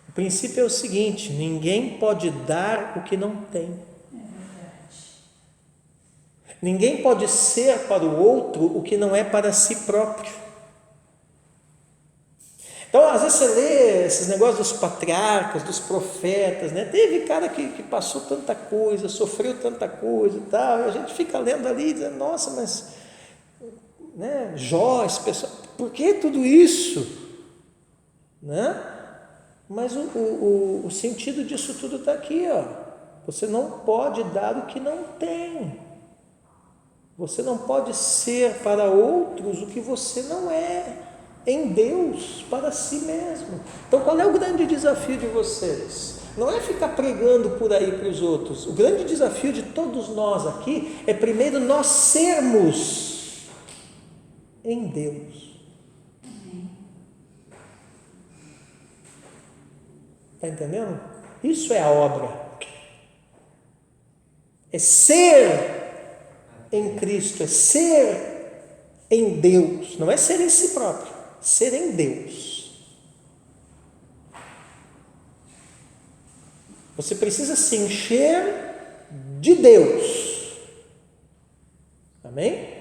O princípio é o seguinte: ninguém pode dar o que não tem. Ninguém pode ser para o outro o que não é para si próprio. Então, às vezes você lê esses negócios dos patriarcas, dos profetas, né? Teve cara que passou tanta coisa, sofreu tanta coisa e tal, e a gente fica lendo ali e dizendo, nossa, mas, né? Jó, esse pessoal, por que tudo isso? Né? Mas o sentido disso tudo está aqui, ó. Você não pode dar o que não tem. Você não pode ser para outros o que você não é em Deus, para si mesmo. Então, qual é o grande desafio de vocês? Não é ficar pregando por aí para os outros. O grande desafio de todos nós aqui é primeiro nós sermos em Deus. Está entendendo? Isso é a obra. É ser em Cristo, é ser em Deus. Não é ser em si próprio, ser em Deus. Você precisa se encher de Deus. Amém?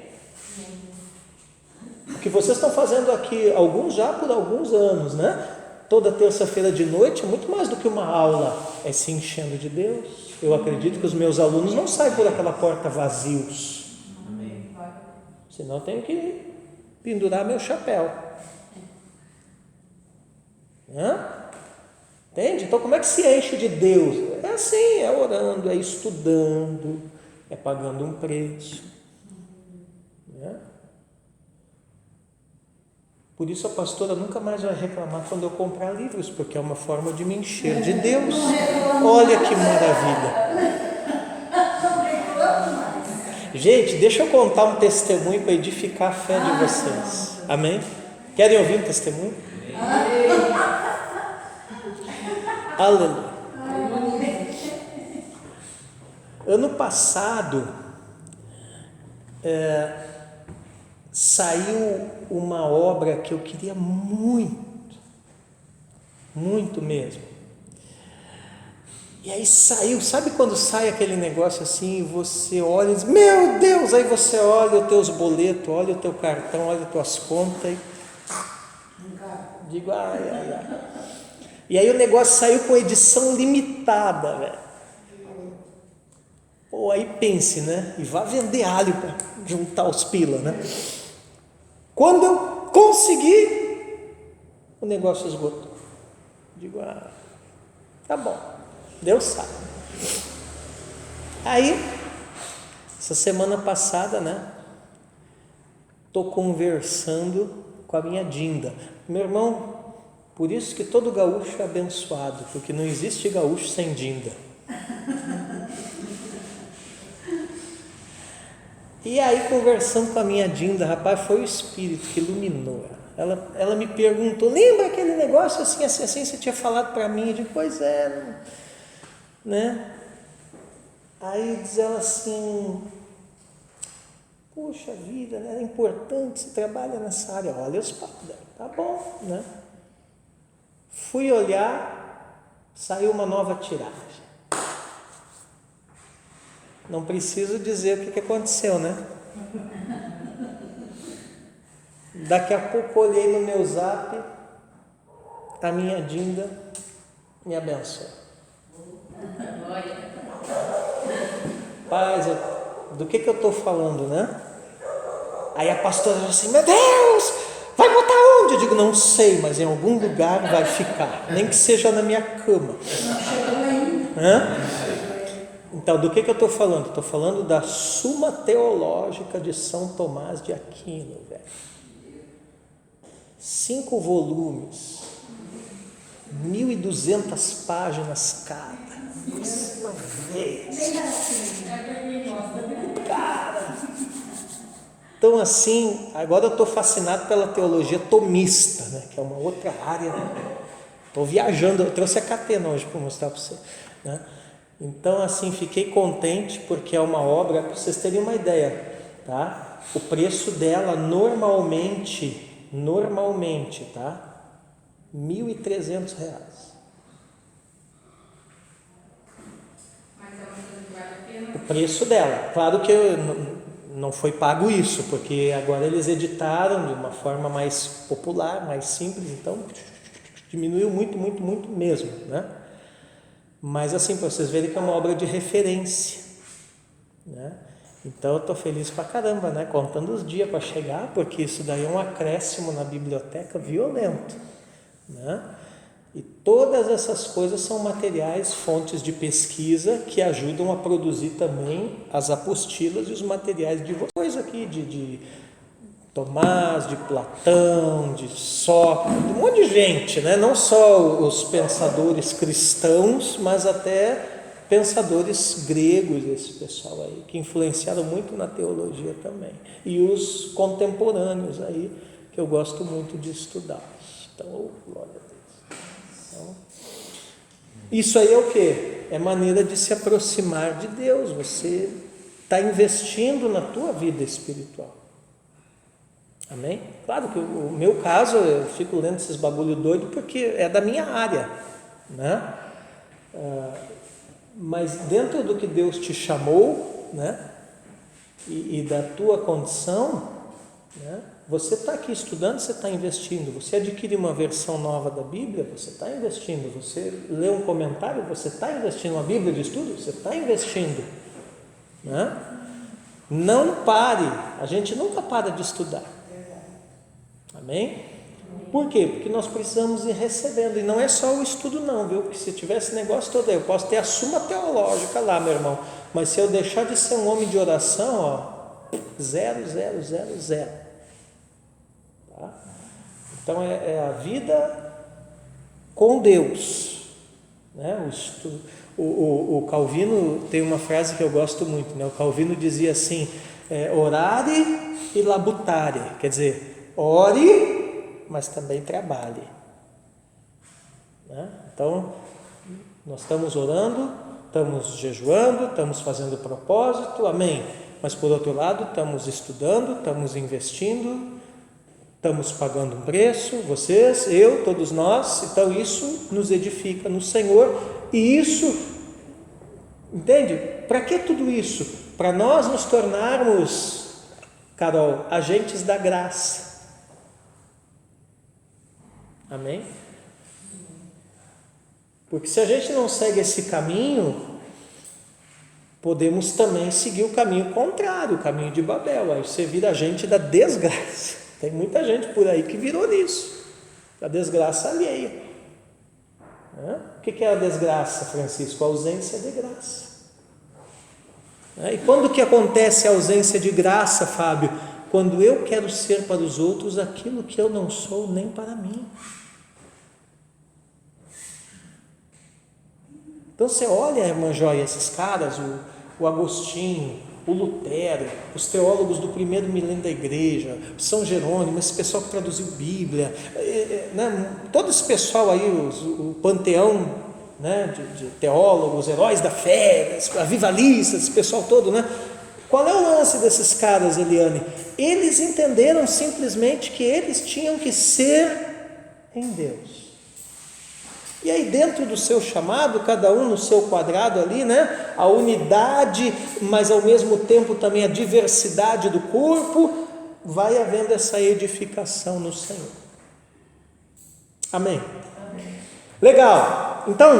O que vocês estão fazendo aqui, alguns já por alguns anos, né? Toda terça-feira de noite, é muito mais do que uma aula, é se enchendo de Deus. Eu acredito que os meus alunos não saem por aquela porta vazios. Amém. Senão eu tenho que pendurar meu chapéu. Entende? Então como é que se enche de Deus? É assim, é orando, é estudando, é pagando um preço. Por isso a pastora nunca mais vai reclamar quando eu comprar livros, porque é uma forma de me encher de Deus. Olha que maravilha. Gente, deixa eu contar um testemunho para edificar a fé de vocês. Amém? Querem ouvir um testemunho? Aleluia. Ano passado saiu uma obra que eu queria muito, muito mesmo. E aí saiu, sabe quando sai aquele negócio assim, e você olha e diz, meu Deus, aí você olha os teus boletos, olha o teu cartão, olha as tuas contas e digo, ai, ai, ai. E aí o negócio saiu com edição limitada, velho. Pô, aí pense, né? E vá vender alho para juntar os pila, né? Quando eu consegui, o negócio esgotou. Digo, tá bom, Deus sabe. Aí, essa semana passada, né? Estou conversando com a minha Dinda. Meu irmão, por isso que todo gaúcho é abençoado, porque não existe gaúcho sem Dinda. E aí, conversando com a minha Dinda, rapaz, foi o Espírito que iluminou ela. Ela me perguntou, lembra aquele negócio assim, assim, assim, você tinha falado para mim? Eu digo, pois é, né? Aí diz ela assim, puxa vida, né? É importante, você trabalha nessa área. Olha os papos dela, tá bom, né? Fui olhar, saiu uma nova tiragem. Não preciso dizer o que aconteceu, né? Daqui a pouco olhei no meu zap, a minha Dinda me abençoou. Paz, do que eu estou falando, né? Aí a pastora falou assim, meu Deus, vai botar onde? Eu digo, não sei, mas em algum lugar vai ficar, nem que seja na minha cama. Hã? Então, do que eu estou falando? Estou falando da Suma Teológica de São Tomás de Aquino, velho. 5 volumes, 1.200 páginas cada. Uma vez. Cara. Então, assim, agora eu estou fascinado pela teologia tomista, né? Que é uma outra área. Estou viajando, eu trouxe a catena hoje para mostrar para você, né? Então, assim, fiquei contente porque é uma obra, para vocês terem uma ideia, tá? O preço dela normalmente, tá? R$1.300. Mas é uma coisa que vale a pena. O preço dela. Claro que não foi pago isso, porque agora eles editaram de uma forma mais popular, mais simples, então diminuiu muito, muito, muito mesmo, né? Mas assim, para vocês verem que é uma obra de referência, né? Então eu estou feliz pra caramba, né? Contando os dias para chegar, porque isso daí é um acréscimo na biblioteca violento, né? E todas essas coisas são materiais, fontes de pesquisa que ajudam a produzir também as apostilas e os materiais de vocês aqui, de Tomás, de Platão, de Sócrates, de um monte de gente, né? Não só os pensadores cristãos, mas até pensadores gregos, esse pessoal aí, que influenciaram muito na teologia também. E os contemporâneos aí, que eu gosto muito de estudar. Então, glória a Deus. Então, isso aí é o quê? É maneira de se aproximar de Deus. Você está investindo na tua vida espiritual. Amém? Claro que o meu caso, eu fico lendo esses bagulho doido porque é da minha área, né? Mas dentro do que Deus te chamou, né? E da tua condição, né? Você está aqui estudando, você está investindo. Você adquire uma versão nova da Bíblia, você está investindo. Você lê um comentário, você está investindo. Uma Bíblia de estudo, você está investindo, né? Não pare, a gente nunca para de estudar. Amém? Por quê? Porque nós precisamos ir recebendo, e não é só o estudo não, viu? Porque se tivesse esse negócio todo aí, eu posso ter a Suma Teológica lá, meu irmão, mas se eu deixar de ser um homem de oração, ó, 0, 0, 0, 0. Tá? Então é a vida com Deus, né? O Calvino tem uma frase que eu gosto muito, né? O Calvino dizia assim, orare e labutare, quer dizer, ore, mas também trabalhe, né? Então, nós estamos orando, estamos jejuando, estamos fazendo propósito, amém? Mas por outro lado, estamos estudando, estamos investindo, estamos pagando um preço, vocês, eu, todos nós. Então isso nos edifica no Senhor, e isso, entende? Para que tudo isso? Para nós nos tornarmos, Carol, agentes da graça. Amém? Porque se a gente não segue esse caminho, podemos também seguir o caminho contrário, o caminho de Babel. Aí você vira agente da desgraça. Tem muita gente por aí que virou nisso, da desgraça alheia. O que é a desgraça, Francisco? A ausência de graça. E quando que acontece a ausência de graça, Fábio? Quando eu quero ser para os outros aquilo que eu não sou nem para mim. Então você olha, irmã Joia, esses caras, o Agostinho, o Lutero, os teólogos do primeiro milênio da igreja, São Jerônimo, esse pessoal que traduziu Bíblia, né? Todo esse pessoal aí, o panteão, né? de teólogos, heróis da fé, avivalistas, esse pessoal todo, né? Qual é o lance desses caras, Eliane? Eles entenderam simplesmente que eles tinham que ser em Deus. E aí dentro do seu chamado, cada um no seu quadrado ali, né? A unidade, mas ao mesmo tempo também a diversidade do corpo, vai havendo essa edificação no Senhor. Amém? Amém. Legal. Então,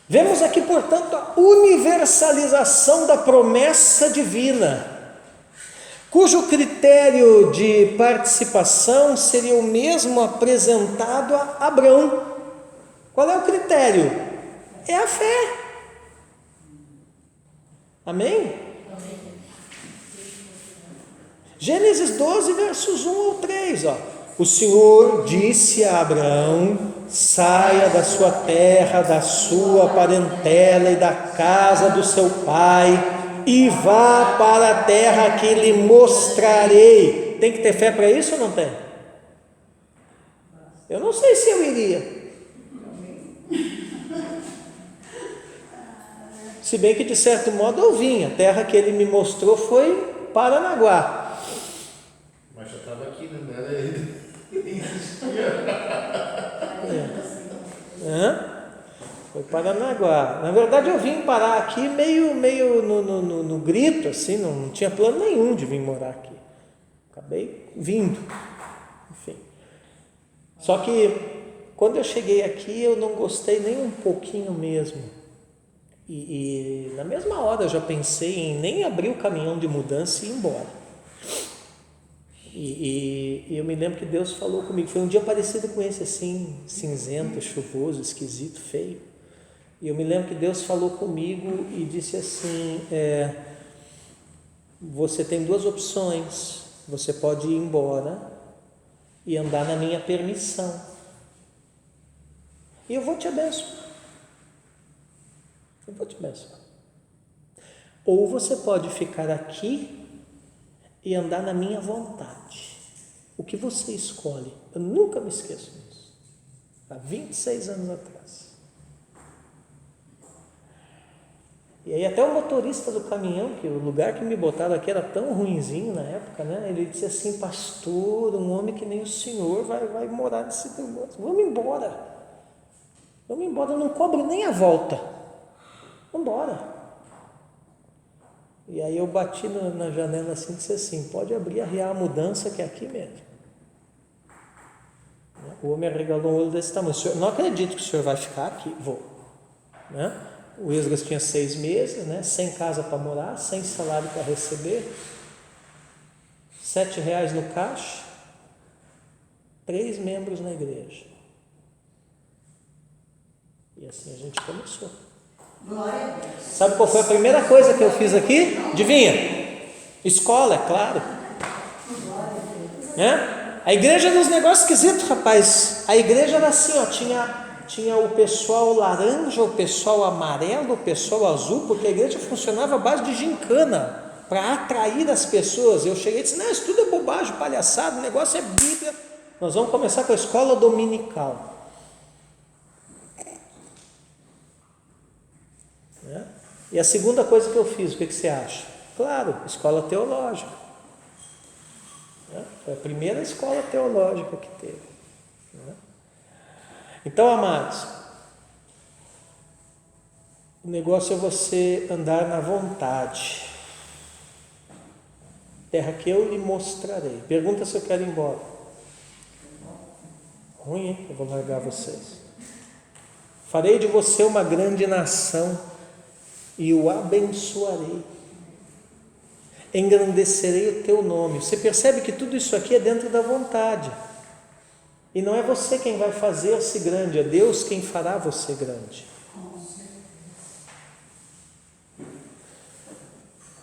vemos aqui, portanto, a universalização da promessa divina, cujo critério de participação seria o mesmo apresentado a Abrão. Qual é o critério? É a fé. Amém? Gênesis 12, versos 1 ao 3. O Senhor disse a Abrão: saia da sua terra, da sua parentela e da casa do seu pai, e vá para a terra que lhe mostrarei. Tem que ter fé para isso ou não tem? Eu não sei se eu iria. Se bem que de certo modo eu vim. A terra que ele me mostrou foi Paranaguá. Mas já estava aqui, né? Não era ele. Foi Paranaguá. Na verdade eu vim parar aqui meio no grito, assim, não tinha plano nenhum de vir morar aqui. Acabei vindo. Enfim. Só que quando eu cheguei aqui eu não gostei nem um pouquinho mesmo. E na mesma hora eu já pensei em nem abrir o caminhão de mudança e ir embora. E eu me lembro que Deus falou comigo. Foi um dia parecido com esse, assim, cinzento, chuvoso, esquisito, feio. E eu me lembro que Deus falou comigo e disse assim: você tem duas opções. Você pode ir embora e andar na minha permissão, e eu vou te abençoar. Eu vou te abençoar. Ou você pode ficar aqui e andar na minha vontade. O que você escolhe? Eu nunca me esqueço disso. Há 26 anos atrás. E aí até o motorista do caminhão, que o lugar que me botaram aqui era tão ruinzinho na época, né? Ele disse assim: pastor, um homem que nem o senhor vai morar nesse negócio. Vamos embora. Vamos embora, eu não cobro nem a volta. Vamos embora. E aí eu bati na janela assim e disse assim: pode abrir, arriar a mudança que é aqui mesmo. O homem arregalou um olho desse tamanho: senhor, não acredito que o senhor vai ficar aqui. Vou. Né? O Esdras tinha 6 meses, né? Sem casa para morar, sem salário para receber, R$7 no caixa, 3 membros na igreja. E assim a gente começou. Glória a Deus. Sabe qual foi a primeira coisa que eu fiz aqui? Adivinha? Escola, é claro. A igreja era uns negócios esquisitos, rapaz. A igreja era assim, tinha o pessoal laranja, o pessoal amarelo, o pessoal azul, porque a igreja funcionava à base de gincana, para atrair as pessoas. Eu cheguei e disse: não, isso tudo é bobagem, palhaçada, o negócio é Bíblia. Nós vamos começar com a escola dominical. E a segunda coisa que eu fiz, o que você acha? Claro, escola teológica. Foi a primeira escola teológica que teve. Então, amados, o negócio é você andar na vontade. Terra que eu lhe mostrarei. Pergunta se eu quero ir embora. Ruim, hein? Eu vou largar vocês. Farei de você uma grande nação e o abençoarei. Engrandecerei o teu nome. Você percebe que tudo isso aqui é dentro da vontade. E não é você quem vai fazer-se grande, é Deus quem fará você grande.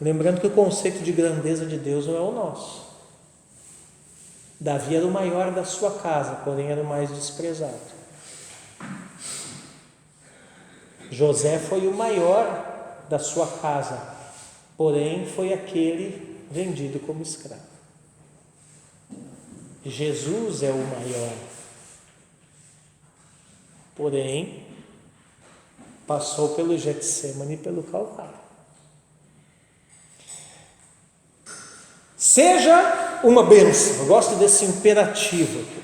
Lembrando que o conceito de grandeza de Deus não é o nosso. Davi era o maior da sua casa, porém era o mais desprezado. José foi o maior da sua casa, porém foi aquele vendido como escravo. Jesus é o maior, porém passou pelo Getsemane e pelo Calvário. Seja uma bênção. Eu gosto desse imperativo aqui.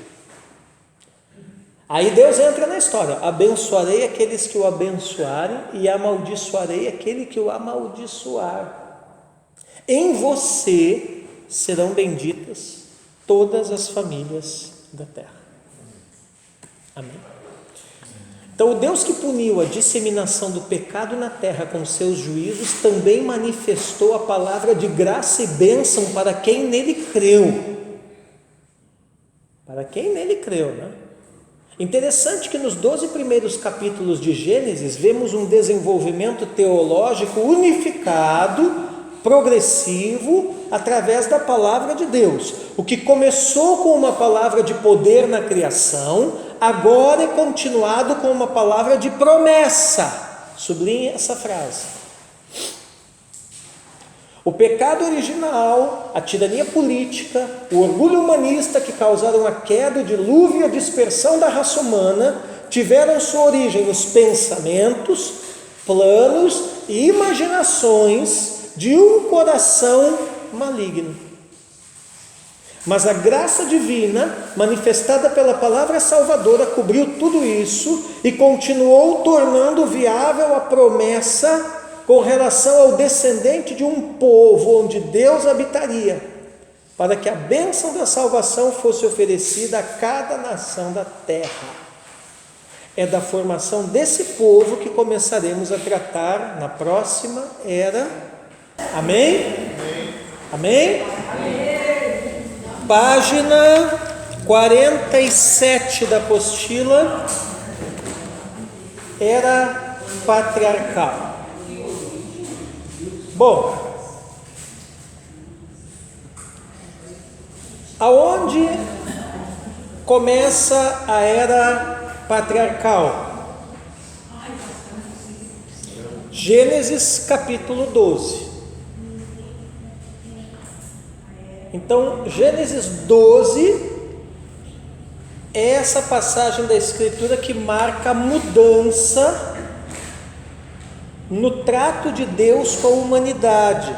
Aí Deus entra na história: abençoarei aqueles que o abençoarem e amaldiçoarei aquele que o amaldiçoar. Em você serão benditas todas as famílias da terra. Amém? Então, o Deus que puniu a disseminação do pecado na terra com seus juízos também manifestou a palavra de graça e bênção para quem nele creu. Para quem nele creu, né? Interessante que nos 12 primeiros capítulos de Gênesis vemos um desenvolvimento teológico unificado, progressivo, através da palavra de Deus. O que começou com uma palavra de poder na criação, agora é continuado com uma palavra de promessa. Sublinhe essa frase. O pecado original, a tirania política, o orgulho humanista que causaram a queda, o dilúvio e a dispersão da raça humana tiveram sua origem nos pensamentos, planos e imaginações de um coração maligno. Mas a graça divina, manifestada pela palavra salvadora, cobriu tudo isso e continuou tornando viável a promessa com relação ao descendente de um povo onde Deus habitaria, para que a bênção da salvação fosse oferecida a cada nação da terra. É da formação desse povo que começaremos a tratar na próxima era. Amém? Amém? Amém? Página 47 da apostila, era patriarcal. Bom, aonde começa a era patriarcal? Gênesis capítulo 12. Então, Gênesis 12 é essa passagem da Escritura que marca a mudança no trato de Deus com a humanidade.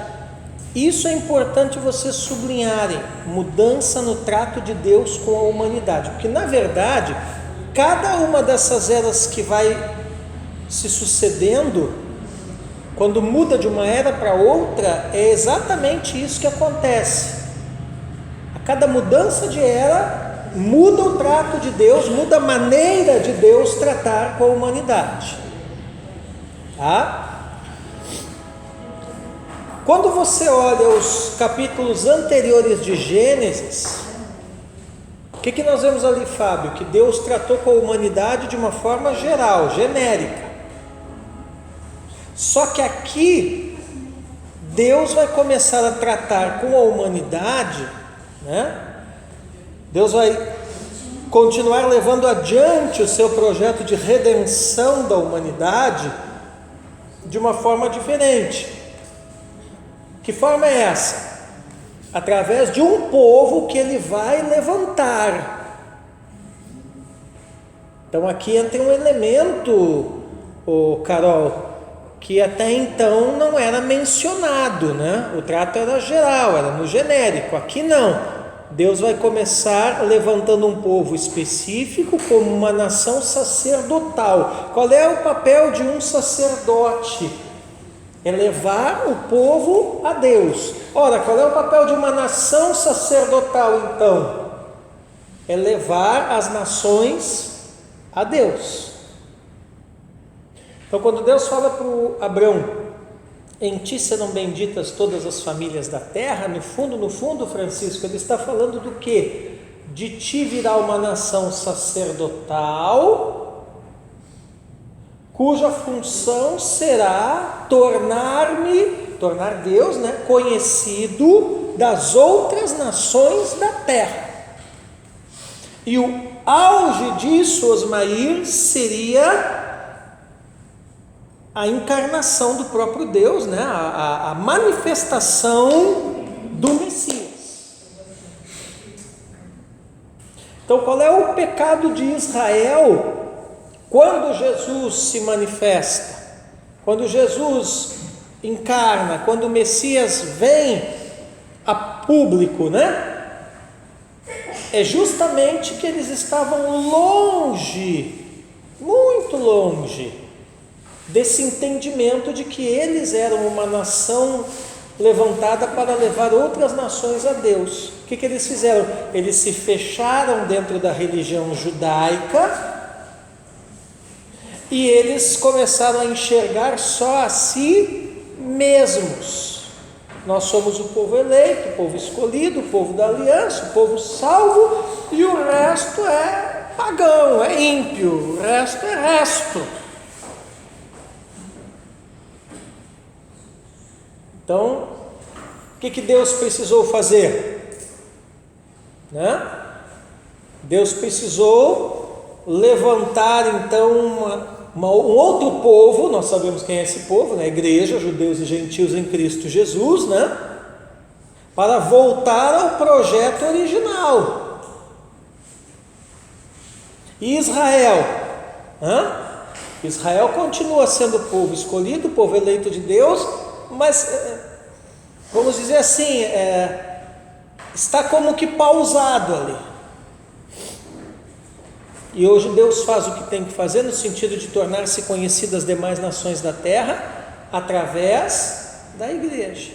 Isso é importante vocês sublinharem: mudança no trato de Deus com a humanidade, porque na verdade, cada uma dessas eras que vai se sucedendo, quando muda de uma era para outra, é exatamente isso que acontece. A cada mudança de era, muda o trato de Deus, muda a maneira de Deus tratar com a humanidade. Tá? Quando você olha os capítulos anteriores de Gênesis, o que nós vemos ali, Fábio? Que Deus tratou com a humanidade de uma forma geral, genérica. Só que aqui, Deus vai começar a tratar com a humanidade, né? Deus vai continuar levando adiante o seu projeto de redenção da humanidade de uma forma diferente. Que forma é essa? Através de um povo que ele vai levantar. Então aqui entra um elemento, Carol, que até então não era mencionado, né? O trato era geral, era no genérico. Aqui não. Deus vai começar levantando um povo específico como uma nação sacerdotal. Qual é o papel de um sacerdote? É levar o povo a Deus. Ora, qual é o papel de uma nação sacerdotal então? É levar as nações a Deus. Então, quando Deus fala para Abrão: em ti serão benditas todas as famílias da terra, no fundo, Francisco, ele está falando do quê? De ti virá uma nação sacerdotal, cuja função será tornar Deus, né, conhecido das outras nações da terra. E o auge disso, Osmair, seria a encarnação do próprio Deus, né? A manifestação do Messias. Então, qual é o pecado de Israel quando Jesus se manifesta? Quando Jesus encarna, quando o Messias vem a público, né? É justamente que eles estavam longe, muito longe, desse entendimento de que eles eram uma nação levantada para levar outras nações a Deus. O que eles fizeram? Eles se fecharam dentro da religião judaica e eles começaram a enxergar só a si mesmos. Nós somos o povo eleito, o povo escolhido, o povo da aliança, o povo salvo, e o resto é pagão, é ímpio, o resto é resto. Então, o que Deus precisou fazer? Né? Deus precisou levantar então um outro povo. Nós sabemos quem é esse povo, né? A igreja, judeus e gentios em Cristo Jesus, né? Para voltar ao projeto original. E Israel? Israel continua sendo o povo escolhido, o povo eleito de Deus, mas, vamos dizer assim, está como que pausado ali. E hoje Deus faz o que tem que fazer, no sentido de tornar-se conhecidas as demais nações da terra, através da igreja.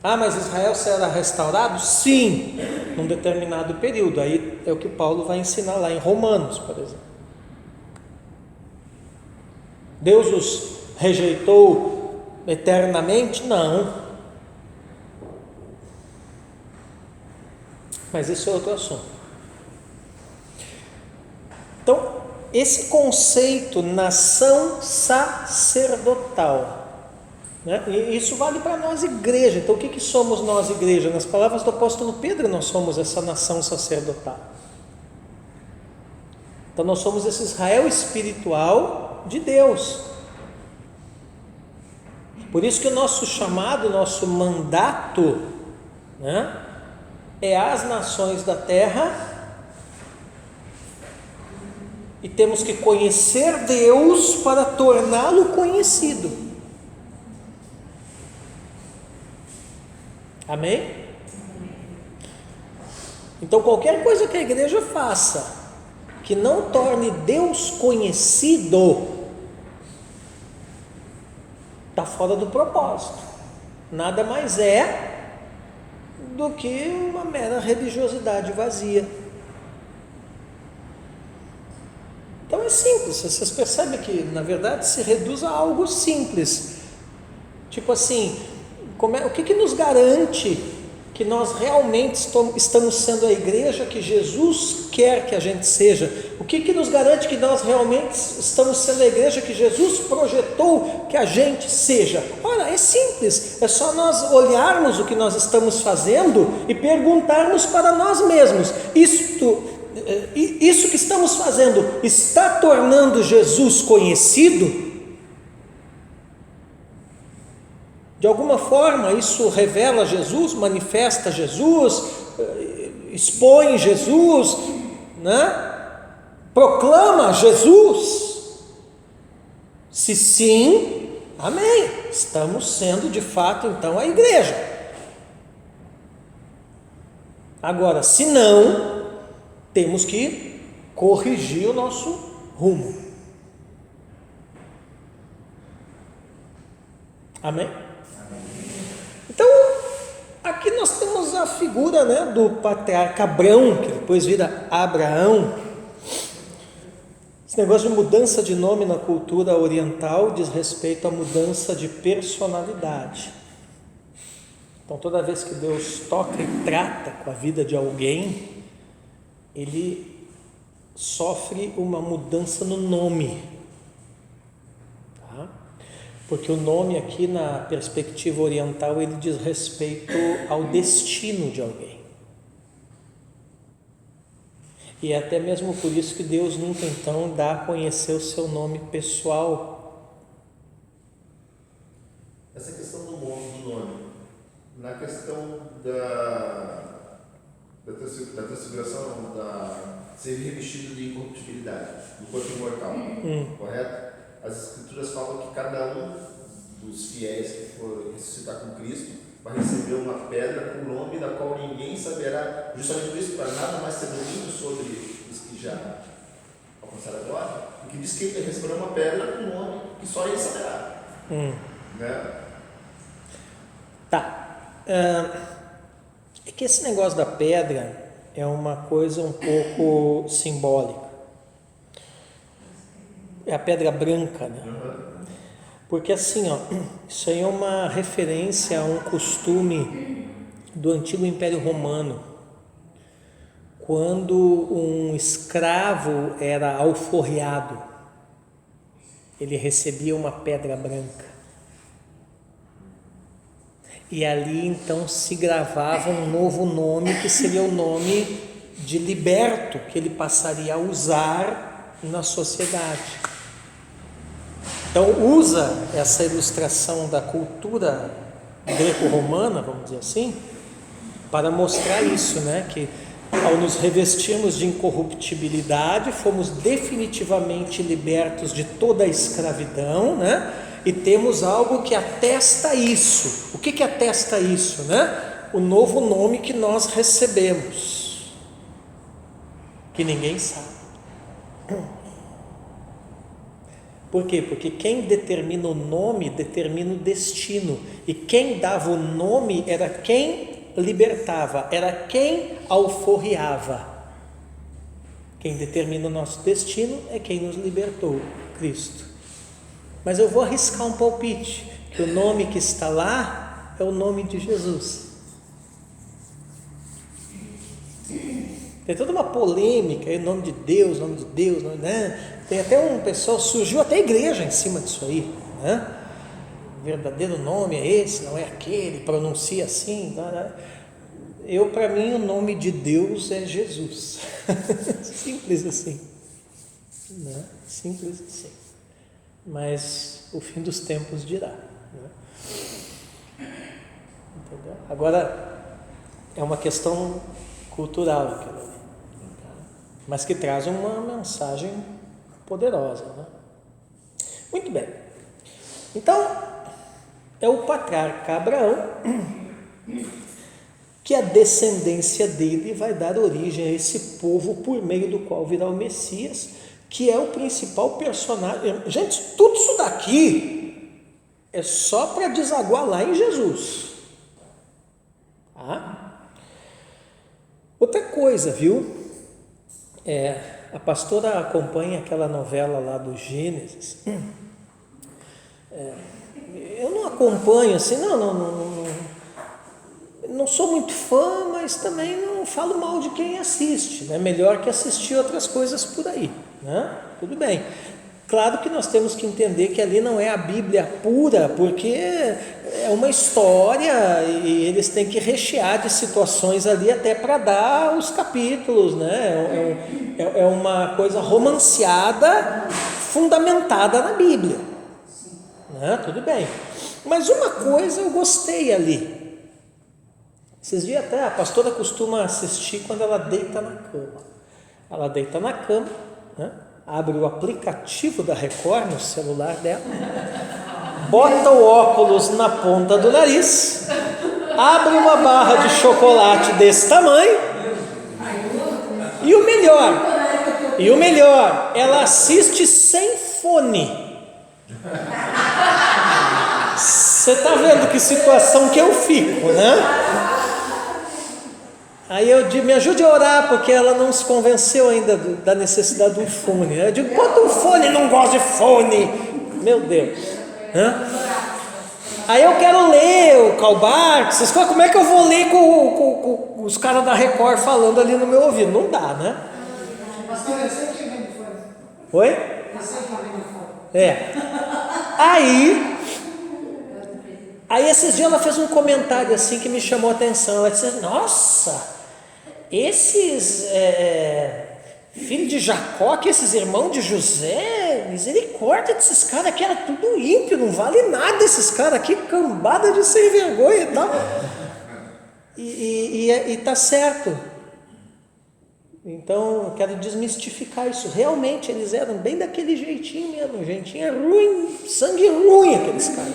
Mas Israel será restaurado? Sim, num determinado período. Aí é o que Paulo vai ensinar lá em Romanos, por exemplo. Deus os rejeitou eternamente? Não. Mas isso é outro assunto. Então, esse conceito nação sacerdotal, né? E isso vale para nós igreja. Então, o que somos nós igreja? Nas palavras do apóstolo Pedro, nós somos essa nação sacerdotal. Então, nós somos esse Israel espiritual de Deus. Por isso que o nosso chamado, o nosso mandato, né, é as nações da terra. E temos que conhecer Deus para torná-lo conhecido. Amém? Então, qualquer coisa que a igreja faça que não torne Deus conhecido, está fora do propósito. Nada mais é do que uma mera religiosidade vazia. Então é simples, vocês percebem que na verdade se reduz a algo simples. Tipo assim, o que nos garante que nós realmente estamos sendo a igreja que Jesus quer que a gente seja? O que nos garante que nós realmente estamos sendo a igreja que Jesus projetou que a gente seja? Ora, é simples, é só nós olharmos o que nós estamos fazendo e perguntarmos para nós mesmos: isso que estamos fazendo está tornando Jesus conhecido? De alguma forma isso revela Jesus, manifesta Jesus, expõe Jesus, né? Proclama Jesus? Se sim, amém, estamos sendo de fato então a igreja. Agora, se não, temos que corrigir o nosso rumo. Amém? Então, aqui nós temos a figura, né, do patriarca Abrão, que depois vira Abraão. Esse negócio de mudança de nome na cultura oriental diz respeito à mudança de personalidade. Então, toda vez que Deus toca e trata com a vida de alguém, ele sofre uma mudança no nome, tá? Porque o nome aqui na perspectiva oriental ele diz respeito ao destino de alguém. E é até mesmo por isso que Deus nunca então dá a conhecer o seu nome pessoal. Essa questão do nome, na questão da transfiguração, ser revestido de incorruptibilidade, do corpo imortal, correto? As Escrituras falam que cada um dos fiéis que for ressuscitar com Cristo vai receber uma pedra com o nome da qual ninguém saberá, justamente por isso, para nada mais ter domínio sobre os que já alcançaram a glória, porque diz que ele receberá uma pedra com o nome que só ele saberá. Né? Tá. É que esse negócio da pedra é uma coisa um pouco simbólica. É a pedra branca, né? Porque assim, ó, isso aí é uma referência a um costume do antigo Império Romano, quando um escravo era alforriado, ele recebia uma pedra branca. E ali então se gravava um novo nome, que seria o nome de liberto, que ele passaria a usar na sociedade. Então usa essa ilustração da cultura greco-romana, vamos dizer assim, para mostrar isso, né? Que ao nos revestirmos de incorruptibilidade, fomos definitivamente libertos de toda a escravidão, né? E temos algo que atesta isso. O que atesta isso, né? O novo nome que nós recebemos, que ninguém sabe. Por quê? Porque quem determina o nome determina o destino, e quem dava o nome era quem libertava, era quem alforriava. Quem determina o nosso destino é quem nos libertou, Cristo. Mas eu vou arriscar um palpite, que o nome que está lá é o nome de Jesus. Tem toda uma polêmica, o nome de Deus, né? Tem até um pessoal, surgiu até igreja em cima disso aí, né? O verdadeiro nome é esse, não é aquele, pronuncia assim, né? Para mim, o nome de Deus é Jesus. Simples assim, né? Simples assim. Mas o fim dos tempos dirá, né? Entendeu? Agora, é uma questão cultural aquilo ali, mas que traz uma mensagem poderosa, né? Muito bem. Então, é o patriarca Abraão que a descendência dele vai dar origem a esse povo por meio do qual virá o Messias, que é o principal personagem. Gente, tudo isso daqui é só para desaguar lá em Jesus. Tá? Outra coisa, viu? A pastora acompanha aquela novela lá do Gênesis. Eu não acompanho assim, não sou muito fã, mas também não falo mal de quem assiste, né? Melhor que assistir outras coisas por aí, né? Tudo bem. Claro que nós temos que entender que ali não é a Bíblia pura, porque é uma história e eles têm que rechear de situações ali até para dar os capítulos, né? É uma coisa romanceada, fundamentada na Bíblia, né? Tudo bem. Mas uma coisa eu gostei ali. Esses dias até a pastora costuma assistir quando ela deita na cama. Ela deita na cama, né? Abre o aplicativo da Record no celular dela, bota o óculos na ponta do nariz, abre uma barra de chocolate desse tamanho, e o melhor, ela assiste sem fone. Você está vendo que situação que eu fico, né? Aí eu digo, me ajude a orar, porque ela não se convenceu ainda da necessidade do fone. Eu digo, bota um fone, não gosto de fone. Meu Deus. Aí eu quero ler o Karl Barth, como é que eu vou ler com os caras da Record falando ali no meu ouvido? Não dá, né? Oi? Aí esses dias ela fez um comentário assim que me chamou a atenção. Ela disse, nossa, esses filho de Jacó, que esses irmãos de José, misericórdia desses caras aqui, era tudo ímpio, não vale nada esses caras aqui, cambada de sem vergonha e tal. E tá certo. Então, eu quero desmistificar isso. Realmente, eles eram bem daquele jeitinho mesmo, jeitinho ruim, sangue ruim aqueles caras.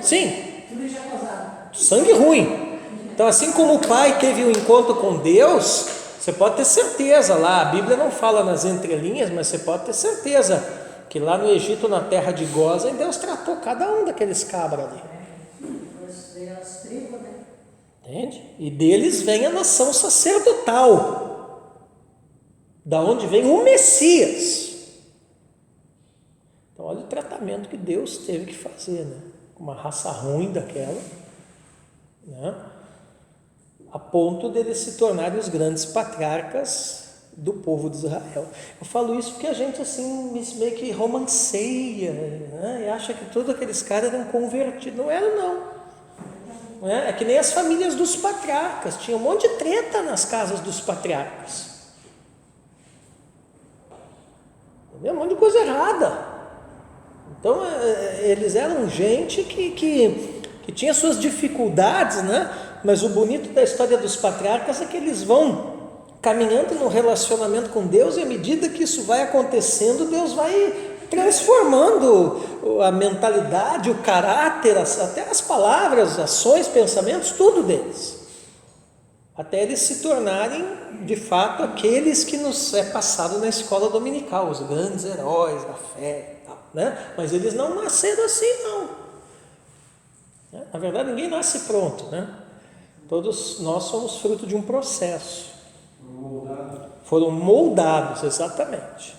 Sim, sangue ruim. Então, assim como o pai teve um encontro com Deus, você pode ter certeza lá, a Bíblia não fala nas entrelinhas, mas você pode ter certeza que lá no Egito, na terra de Gósen, Deus tratou cada um daqueles cabras ali. Entende? E deles vem a nação sacerdotal, da onde vem o Messias. Então olha o tratamento que Deus teve que fazer, né? Uma raça ruim daquela, né? A ponto deles se tornarem os grandes patriarcas do povo de Israel. Eu falo isso porque a gente assim meio que romanceia, né? E acha que todos aqueles caras eram convertidos. Não eram, não. É que nem as famílias dos patriarcas, tinha um monte de treta nas casas dos patriarcas, entendeu? Um monte de coisa errada. Então eles eram gente que tinha suas dificuldades, né? Mas o bonito da história dos patriarcas é que eles vão caminhando no relacionamento com Deus, e à medida que isso vai acontecendo, Deus vai transformando a mentalidade, o caráter, até as palavras, ações, pensamentos, tudo deles, até eles se tornarem de fato aqueles que nos é passado na escola dominical, os grandes heróis da fé e tal, né? Mas eles não nasceram assim, não. Na verdade, ninguém nasce pronto, né? Todos nós somos fruto de um processo. Foram moldados, exatamente.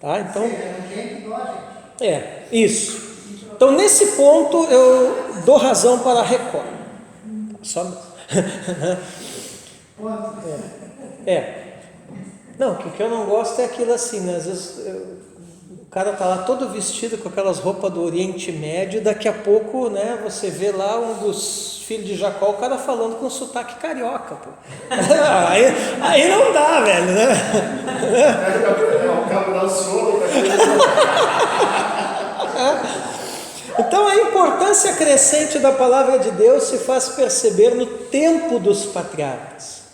Tá? Então, isso. Então, nesse ponto, eu dou razão para a Record. Só Não, o que eu não gosto é aquilo assim, né? Às vezes o cara tá lá todo vestido com aquelas roupas do Oriente Médio, e daqui a pouco, né, você vê lá um dos filhos de Jacó, o cara falando com sotaque carioca, pô. aí não dá, velho, né? O cabo dá o solo. Então a importância crescente da palavra de Deus se faz perceber no tempo dos patriarcas.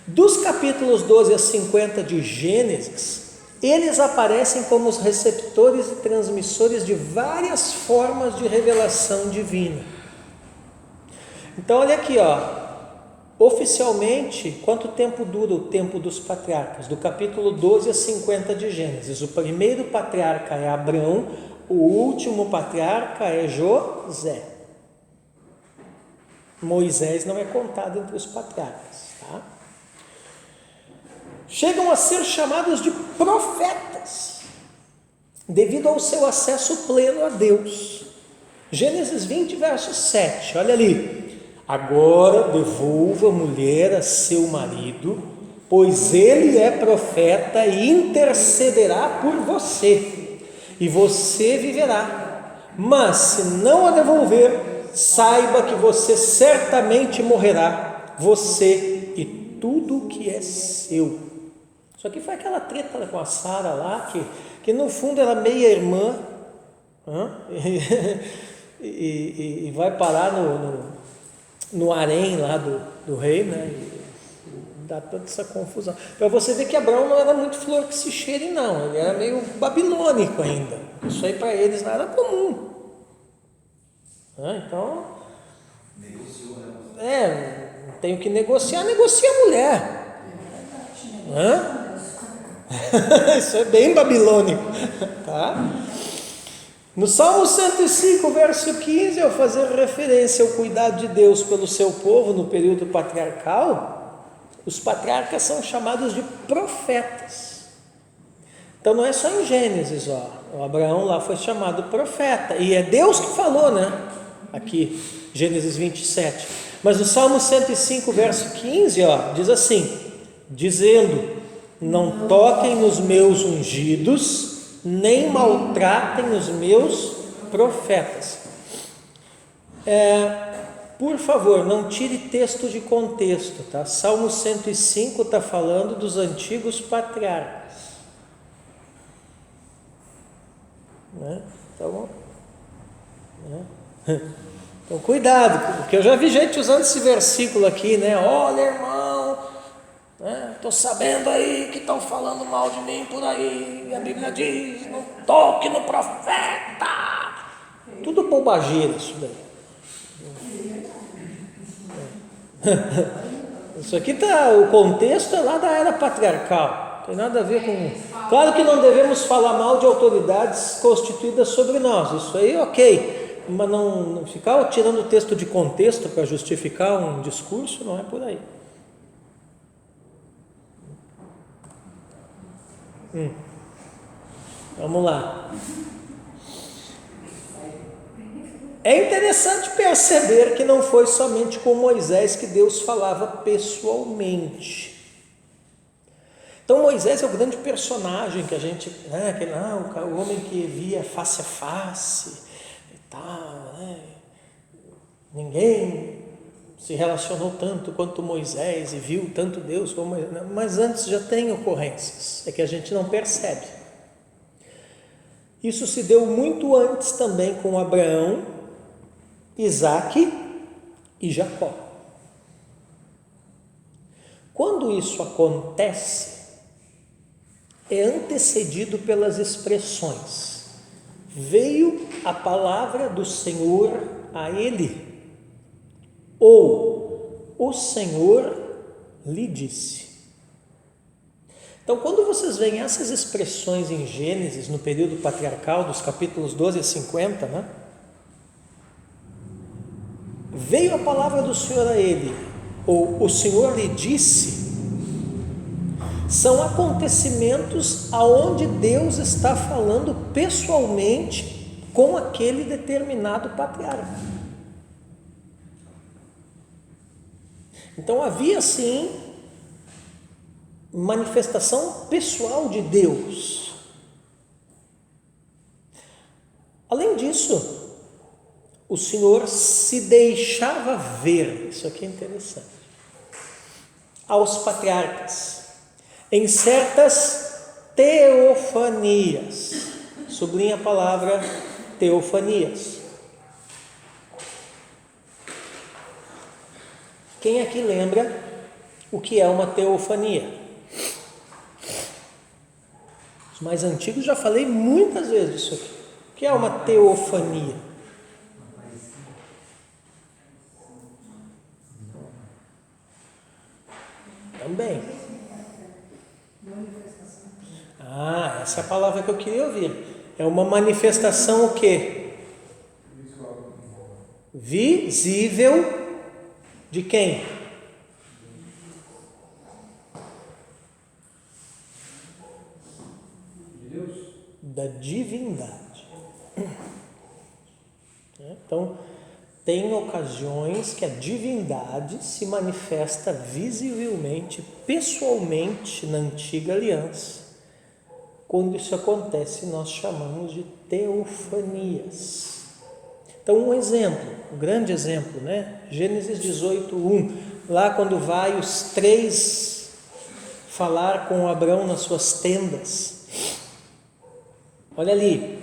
Dos capítulos 12 a 50 de Gênesis, eles aparecem como os receptores e transmissores de várias formas de revelação divina. Então olha aqui, oficialmente, quanto tempo dura o tempo dos patriarcas? Do capítulo 12 a 50 de Gênesis. O primeiro patriarca é Abraão, o último patriarca é José. Moisés não é contado entre os patriarcas, tá? Chegam a ser chamados de profetas, devido ao seu acesso pleno a Deus. Gênesis 20, verso 7, olha ali. Agora devolva a mulher a seu marido, pois ele é profeta e intercederá por você, e você viverá. Mas se não a devolver, saiba que você certamente morrerá, você e tudo que é seu. Isso aqui foi aquela treta com a Sara lá, que no fundo era meia irmã, e vai parar no harém lá do rei, né? E dá toda essa confusão. Para você ver que Abraão não era muito flor que se cheire, não. Ele era meio babilônico ainda. Isso aí para eles não era comum. Então, não tenho que negociar, negocia a mulher. Isso é bem babilônico, tá? No Salmo 105, verso 15, ao fazer referência ao cuidado de Deus pelo seu povo no período patriarcal, os patriarcas são chamados de profetas. Então não é só em Gênesis, o Abraão lá foi chamado profeta, e é Deus que falou, né? Aqui, Gênesis 27. Mas no Salmo 105, verso 15, diz assim, dizendo: não toquem nos meus ungidos, nem maltratem os meus profetas. Por favor, não tire texto de contexto, tá? Salmo 105 está falando dos antigos patriarcas. Né? Então, então, cuidado, porque eu já vi gente usando esse versículo aqui, né? Olha, irmão, estou sabendo aí que estão falando mal de mim por aí. A Bíblia diz: não toque no profeta. Tudo bobageira isso daí. Isso aqui o contexto é lá da era patriarcal, não tem nada a ver com... Claro que não devemos falar mal de autoridades constituídas sobre nós, isso aí ok, mas não ficar tirando o texto de contexto para justificar um discurso, não é por aí. Vamos lá. É interessante perceber que não foi somente com Moisés que Deus falava pessoalmente. Então Moisés é o grande personagem que a gente, o homem que via face a face e tal, né? Ninguém se relacionou tanto quanto Moisés e viu tanto Deus como Moisés, mas antes já tem ocorrências, é que a gente não percebe. Isso se deu muito antes também com Abraão, Isaque e Jacó. Quando isso acontece, é antecedido pelas expressões: veio a palavra do Senhor a ele, ou o Senhor lhe disse. Então, quando vocês veem essas expressões em Gênesis, no período patriarcal, dos capítulos 12 a 50, né? Veio a palavra do Senhor a ele, ou o Senhor lhe disse, são acontecimentos aonde Deus está falando pessoalmente com aquele determinado patriarca. Então havia sim manifestação pessoal de Deus. Além disso, o Senhor se deixava ver, isso aqui é interessante, aos patriarcas, em certas teofanias. Sublinha a palavra teofanias. Quem aqui lembra o que é uma teofania? Os mais antigos já falei muitas vezes isso aqui. O que é uma teofania? Também. Essa é a palavra que eu queria ouvir. É uma manifestação o quê? Visível de quem? De Deus. Da divindade. Então, tem ocasiões que a divindade se manifesta visivelmente, pessoalmente na antiga aliança. Quando isso acontece, nós chamamos de teofanias. Então, um exemplo, um grande exemplo, né? Gênesis 18:1, lá quando vai os três falar com Abrão nas suas tendas. Olha ali,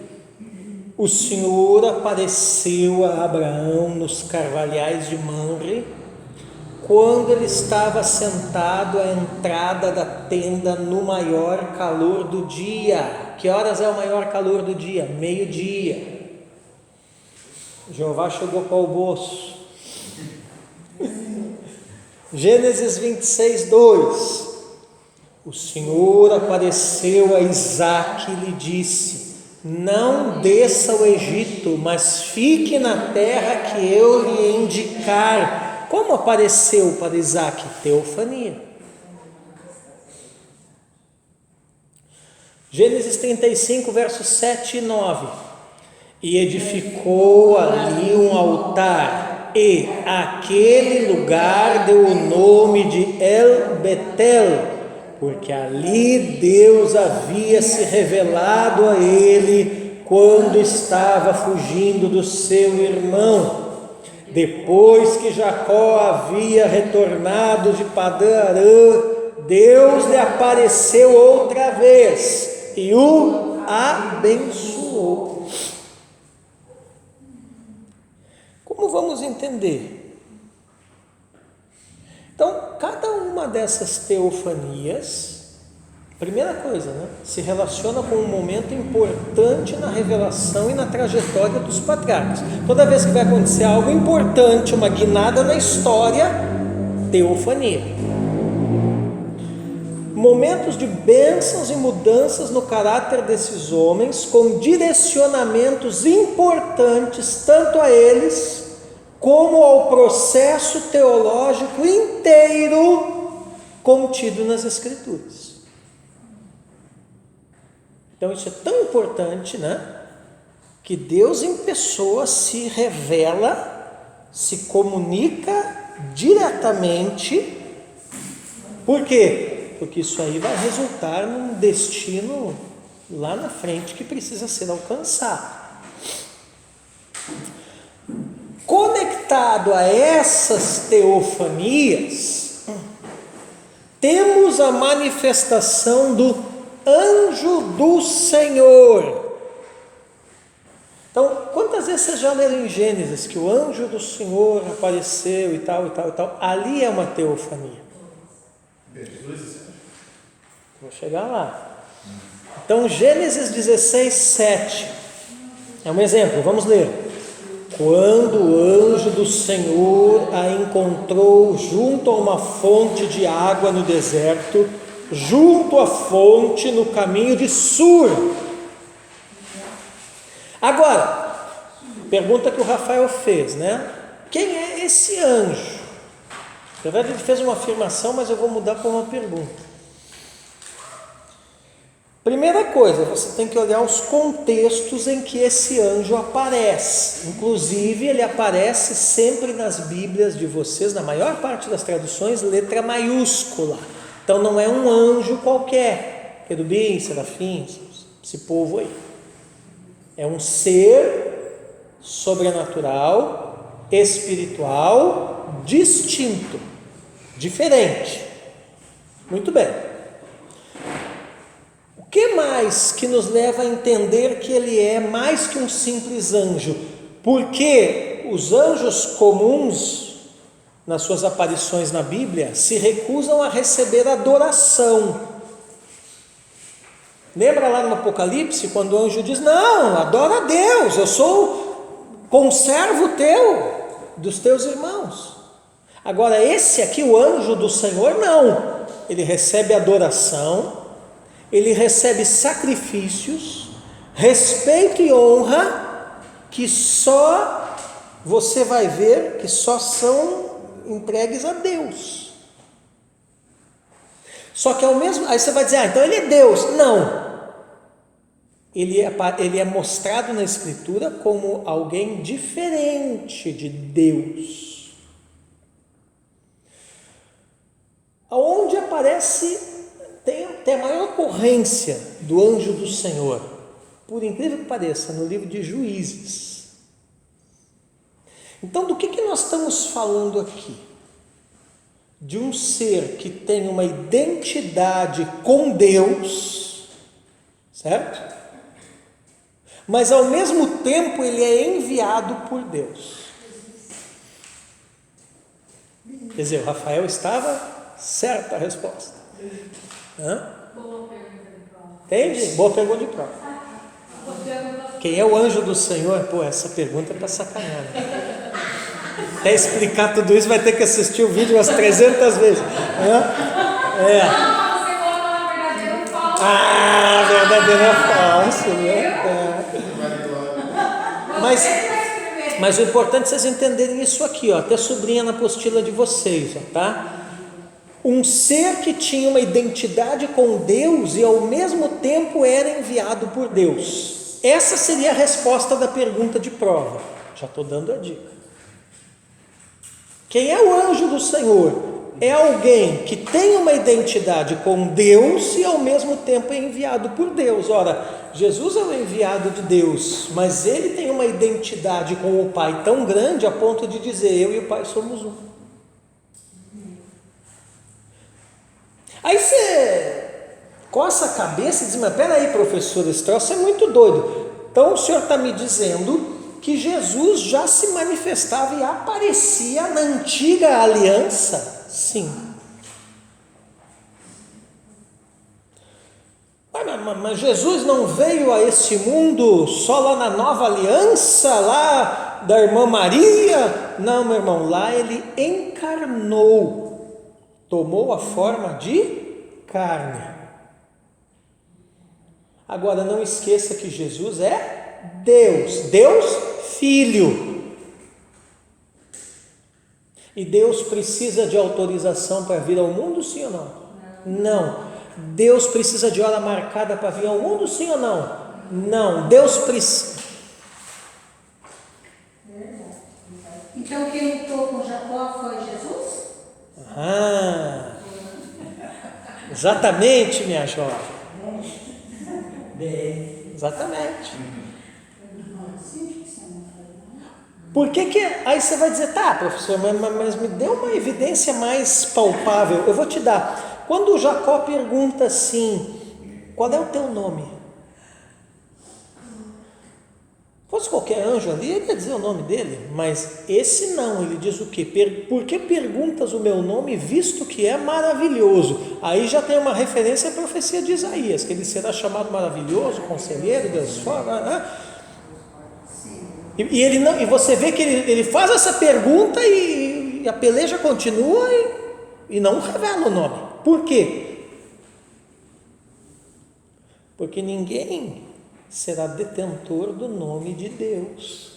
o Senhor apareceu a Abraão nos carvalhais de Mamre, quando ele estava sentado à entrada da tenda no maior calor do dia. Que horas é o maior calor do dia? Meio-dia. Jeová chegou para o almoço. Gênesis 26:2. O Senhor apareceu a Isaque e lhe disse: não desça ao Egito, mas fique na terra que eu lhe indicar. Como apareceu para Isaque? Teofania. Gênesis 35, versos 7 e 9. E edificou ali um altar, e àquele lugar deu o nome de El-Betel, porque ali Deus havia se revelado a ele quando estava fugindo do seu irmão. Depois que Jacó havia retornado de Padã Arã, Deus lhe apareceu outra vez e o abençoou. Como vamos entender? Então, cada uma dessas teofanias, primeira coisa, se relaciona com um momento importante na revelação e na trajetória dos patriarcas. Toda vez que vai acontecer algo importante, uma guinada na história, teofania. Momentos de bênçãos e mudanças no caráter desses homens, com direcionamentos importantes tanto a eles, como ao processo teológico inteiro contido nas Escrituras. Então isso é tão importante, que Deus em pessoa se revela, se comunica diretamente. Por quê? Porque isso aí vai resultar num destino lá na frente que precisa ser alcançado. Conectado a essas teofanias, temos a manifestação do anjo do Senhor. Então, quantas vezes vocês já leram em Gênesis que o anjo do Senhor apareceu e tal, e tal, e tal? Ali é uma teofania. Vou chegar lá. Então, Gênesis 16, 7 é um exemplo, vamos ler. Quando o anjo do Senhor a encontrou junto a uma fonte de água no deserto, junto à fonte no caminho de Sur. Agora, pergunta que o Rafael fez, quem é esse anjo? Na verdade ele fez uma afirmação, mas eu vou mudar para uma pergunta. Primeira coisa, você tem que olhar os contextos em que esse anjo aparece. Inclusive, ele aparece sempre nas Bíblias de vocês, na maior parte das traduções, letra maiúscula. Então não é um anjo qualquer, querubim, serafim, esse povo aí. É um ser sobrenatural, espiritual, distinto, diferente. Muito bem. O que mais que nos leva a entender que ele é mais que um simples anjo? Porque os anjos comuns, nas suas aparições na Bíblia, se recusam a receber adoração. Lembra lá no Apocalipse, quando o anjo diz, não, adora a Deus, eu sou conservo teu, dos teus irmãos. Agora esse aqui, o anjo do Senhor, não, ele recebe adoração, ele recebe sacrifícios, respeito e honra, que só você vai ver que só são entregues a Deus. Só que ao mesmo, aí você vai dizer, então ele é Deus. Não, ele é mostrado na Escritura como alguém diferente de Deus. Aonde aparece, tem a maior ocorrência do anjo do Senhor, por incrível que pareça, no livro de Juízes. Então, do que nós estamos falando aqui? De um ser que tem uma identidade com Deus, certo? Mas ao mesmo tempo ele é enviado por Deus. Quer dizer, o Rafael estava certa a resposta. Boa pergunta de prova. Entende? Boa pergunta de prova. Quem é o anjo do Senhor? Pô, essa pergunta é para sacanagem. Até explicar tudo isso vai ter que assistir o vídeo umas 300 vezes. Não, você coloca lá verdadeiro ou falso. Ah, verdadeiro ou falso, Mas o importante é vocês entenderem isso aqui, até sublinha na apostila de vocês, tá? Um ser que tinha uma identidade com Deus e ao mesmo tempo era enviado por Deus. Essa seria a resposta da pergunta de prova. Já estou dando a dica. Quem é o anjo do Senhor? é alguém que tem uma identidade com Deus e ao mesmo tempo é enviado por Deus. Ora, Jesus é o enviado de Deus, mas ele tem uma identidade com o Pai tão grande a ponto de dizer: eu e o Pai somos um. Aí você coça a cabeça e diz: mas peraí, professor, esse troço é muito doido. Então o senhor está me dizendo que Jesus já se manifestava e aparecia na antiga aliança? Sim. Mas Jesus não veio a este mundo só lá na nova aliança, lá da irmã Maria? Não, meu irmão, lá ele encarnou, tomou a forma de carne. Agora não esqueça que Jesus é Deus, Deus Filho. E Deus precisa de autorização para vir ao mundo, sim ou não? Não. Deus precisa de hora marcada para vir ao mundo, sim ou não? Não. Deus precisa. Então quem lutou com Jacó foi Jesus? Exatamente, minha jovem. Bem, exatamente. Por que aí você vai dizer: tá, professor, mas me dê uma evidência mais palpável. Eu vou te dar. Quando Jacó pergunta assim: qual é o teu nome? Fosse qualquer anjo ali, ele ia dizer o nome dele, mas esse não, ele diz o quê? Por que perguntas o meu nome, visto que é maravilhoso? Aí já tem uma referência à profecia de Isaías, que ele será chamado maravilhoso, conselheiro, Deus forte. E ele não, e você vê que ele faz essa pergunta e a peleja continua e não revela o nome. Por quê? Porque ninguém será detentor do nome de Deus.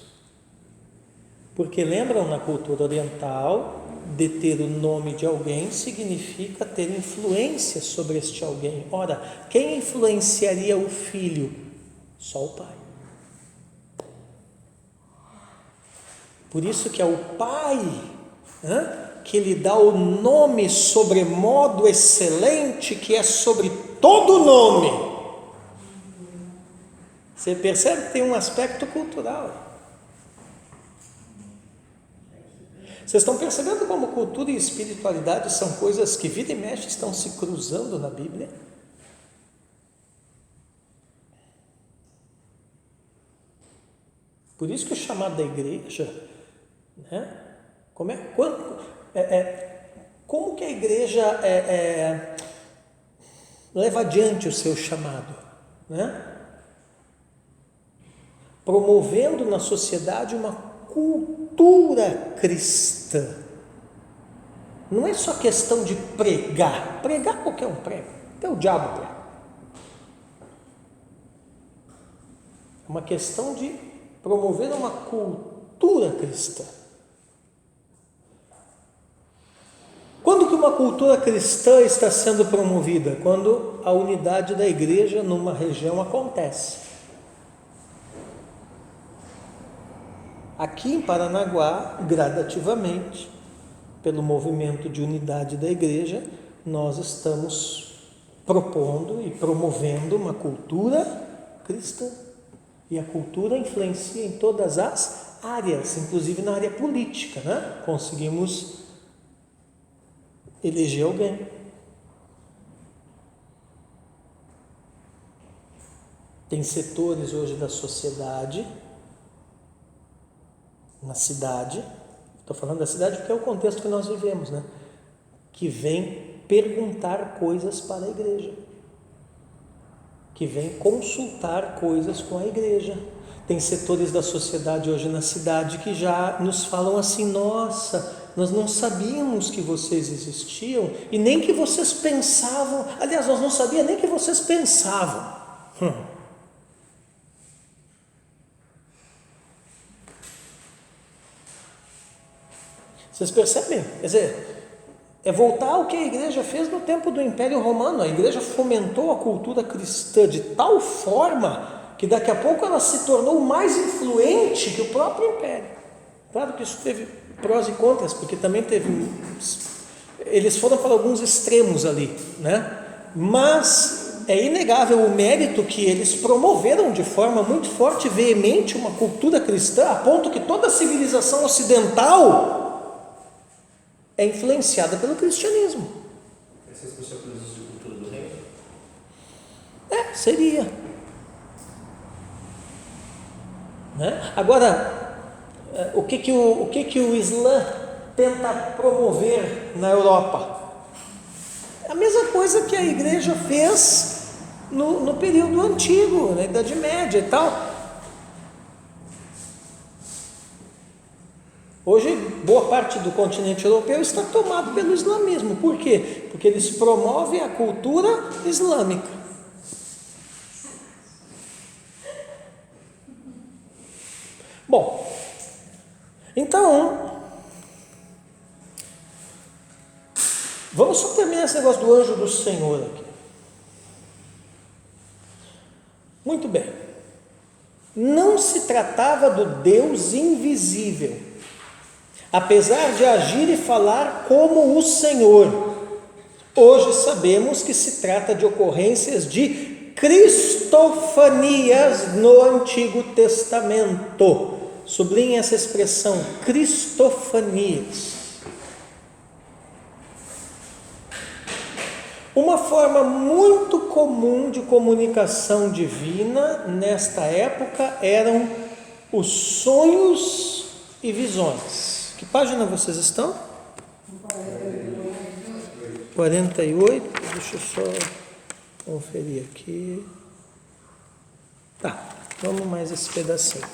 Porque lembram, na cultura oriental, deter o nome de alguém significa ter influência sobre este alguém. Ora, quem influenciaria o filho? Só o pai. Por isso que é o pai que lhe dá o nome sobremodo excelente, que é sobre todo nome. Você percebe que tem um aspecto cultural. Vocês estão percebendo como cultura e espiritualidade são coisas que vira e mexe estão se cruzando na Bíblia? Por isso que o chamado da igreja, como que a igreja leva adiante o seu chamado, promovendo na sociedade uma cultura cristã. Não é só questão de pregar qualquer um prega, até o diabo prega. É uma questão de promover uma cultura cristã. Quando que uma cultura cristã está sendo promovida? Quando a unidade da igreja numa região acontece. Aqui em Paranaguá, gradativamente, pelo movimento de unidade da igreja, nós estamos propondo e promovendo uma cultura cristã. E a cultura influencia em todas as áreas, inclusive na área política, Conseguimos eleger alguém. Tem setores hoje da sociedade, na cidade, estou falando da cidade porque é o contexto que nós vivemos, que vem perguntar coisas para a igreja, que vem consultar coisas com a igreja. Tem setores da sociedade hoje na cidade que já nos falam assim: nossa, nós não sabíamos que vocês existiam e nem que vocês pensavam, aliás, nós não sabíamos nem que vocês pensavam. Vocês percebem? Quer dizer, é voltar ao que a igreja fez no tempo do Império Romano. A igreja fomentou a cultura cristã de tal forma que daqui a pouco ela se tornou mais influente que o próprio Império. Claro que isso teve prós e contras, porque também teve eles foram para alguns extremos ali, né? Mas é inegável o mérito que eles promoveram de forma muito forte e veemente uma cultura cristã, a ponto que toda a civilização ocidental é influenciada pelo cristianismo. Essas pessoas precisam de cultura do reino? Seria. Né? Agora, o que o Islã tenta promover na Europa? A mesma coisa que a igreja fez no período antigo, na Idade Média e tal. Hoje, boa parte do continente europeu está tomado pelo islamismo. Por quê? Porque eles promovem a cultura islâmica. Bom, então, vamos só terminar esse negócio do anjo do Senhor aqui. Muito bem. Não se tratava do Deus invisível, apesar de agir e falar como o Senhor. Hoje sabemos que se trata de ocorrências de cristofanias no Antigo Testamento. Sublinhe essa expressão, cristofanias. Uma forma muito comum de comunicação divina nesta época eram os sonhos e visões. Que página vocês estão? 48. Deixa eu só conferir aqui. Tá, vamos mais esse pedacinho.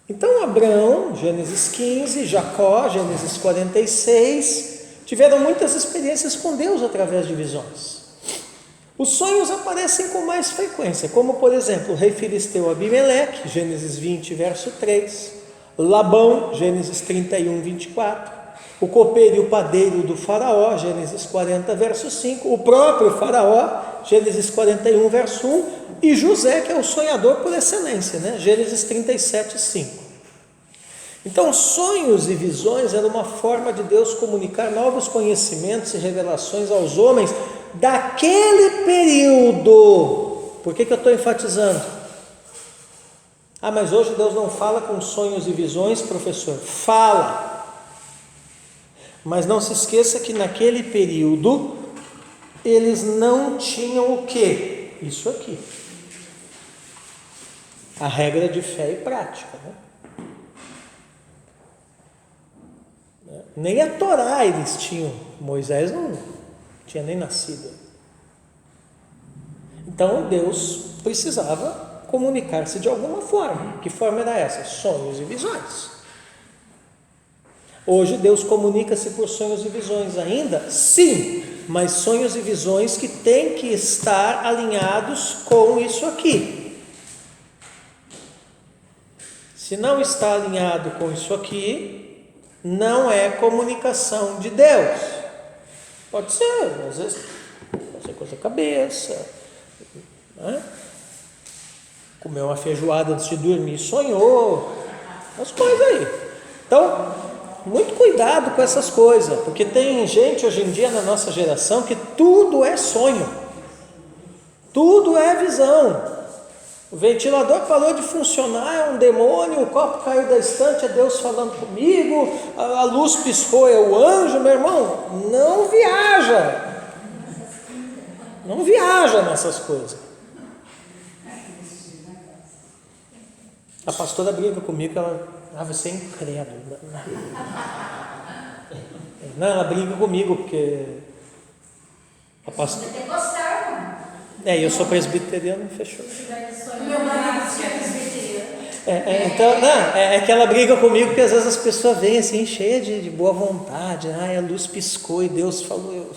Então Abraão, Gênesis 15, Jacó, Gênesis 46, tiveram muitas experiências com Deus através de visões. Os sonhos aparecem com mais frequência, como por exemplo o rei filisteu Abimeleque, Gênesis 20, verso 3, Labão, Gênesis 31, 24, o copeiro e o padeiro do faraó, Gênesis 40, verso 5, o próprio faraó, Gênesis 41, verso 1, e José, que é o sonhador por excelência, né? Gênesis 37, 5. Então, sonhos e visões eram uma forma de Deus comunicar novos conhecimentos e revelações aos homens daquele período. Por que eu estou enfatizando? Mas hoje Deus não fala com sonhos e visões, professor. Fala. Mas não se esqueça que naquele período eles não tinham o quê? Isso aqui. A regra de fé e prática, né? Nem a Torá eles tinham. Moisés não tinha nem nascido. Então Deus precisava comunicar-se de alguma forma. Que forma era essa? Sonhos e visões. Hoje Deus comunica-se por sonhos e visões ainda? Sim, mas sonhos e visões que têm que estar alinhados com isso aqui. Se não está alinhado com isso aqui, não é comunicação de Deus. Pode ser, às vezes pode ser coisa da cabeça, né? Comeu uma feijoada antes de dormir, sonhou, as coisas aí. Então, muito cuidado com essas coisas, porque tem gente hoje em dia na nossa geração que tudo é sonho, tudo é visão. O ventilador parou de funcionar, é um demônio, o copo caiu da estante, é Deus falando comigo, a luz piscou, é o anjo. Meu irmão, não viaja nessas coisas. A pastora briga comigo, você é incrédulo. Não, ela briga comigo, porque a pastora... eu sou presbiteriano, fechou. Meu marido é presbiteriano. Então, é que ela briga comigo, porque às vezes as pessoas vêm assim, cheias de boa vontade. A luz piscou e Deus falou.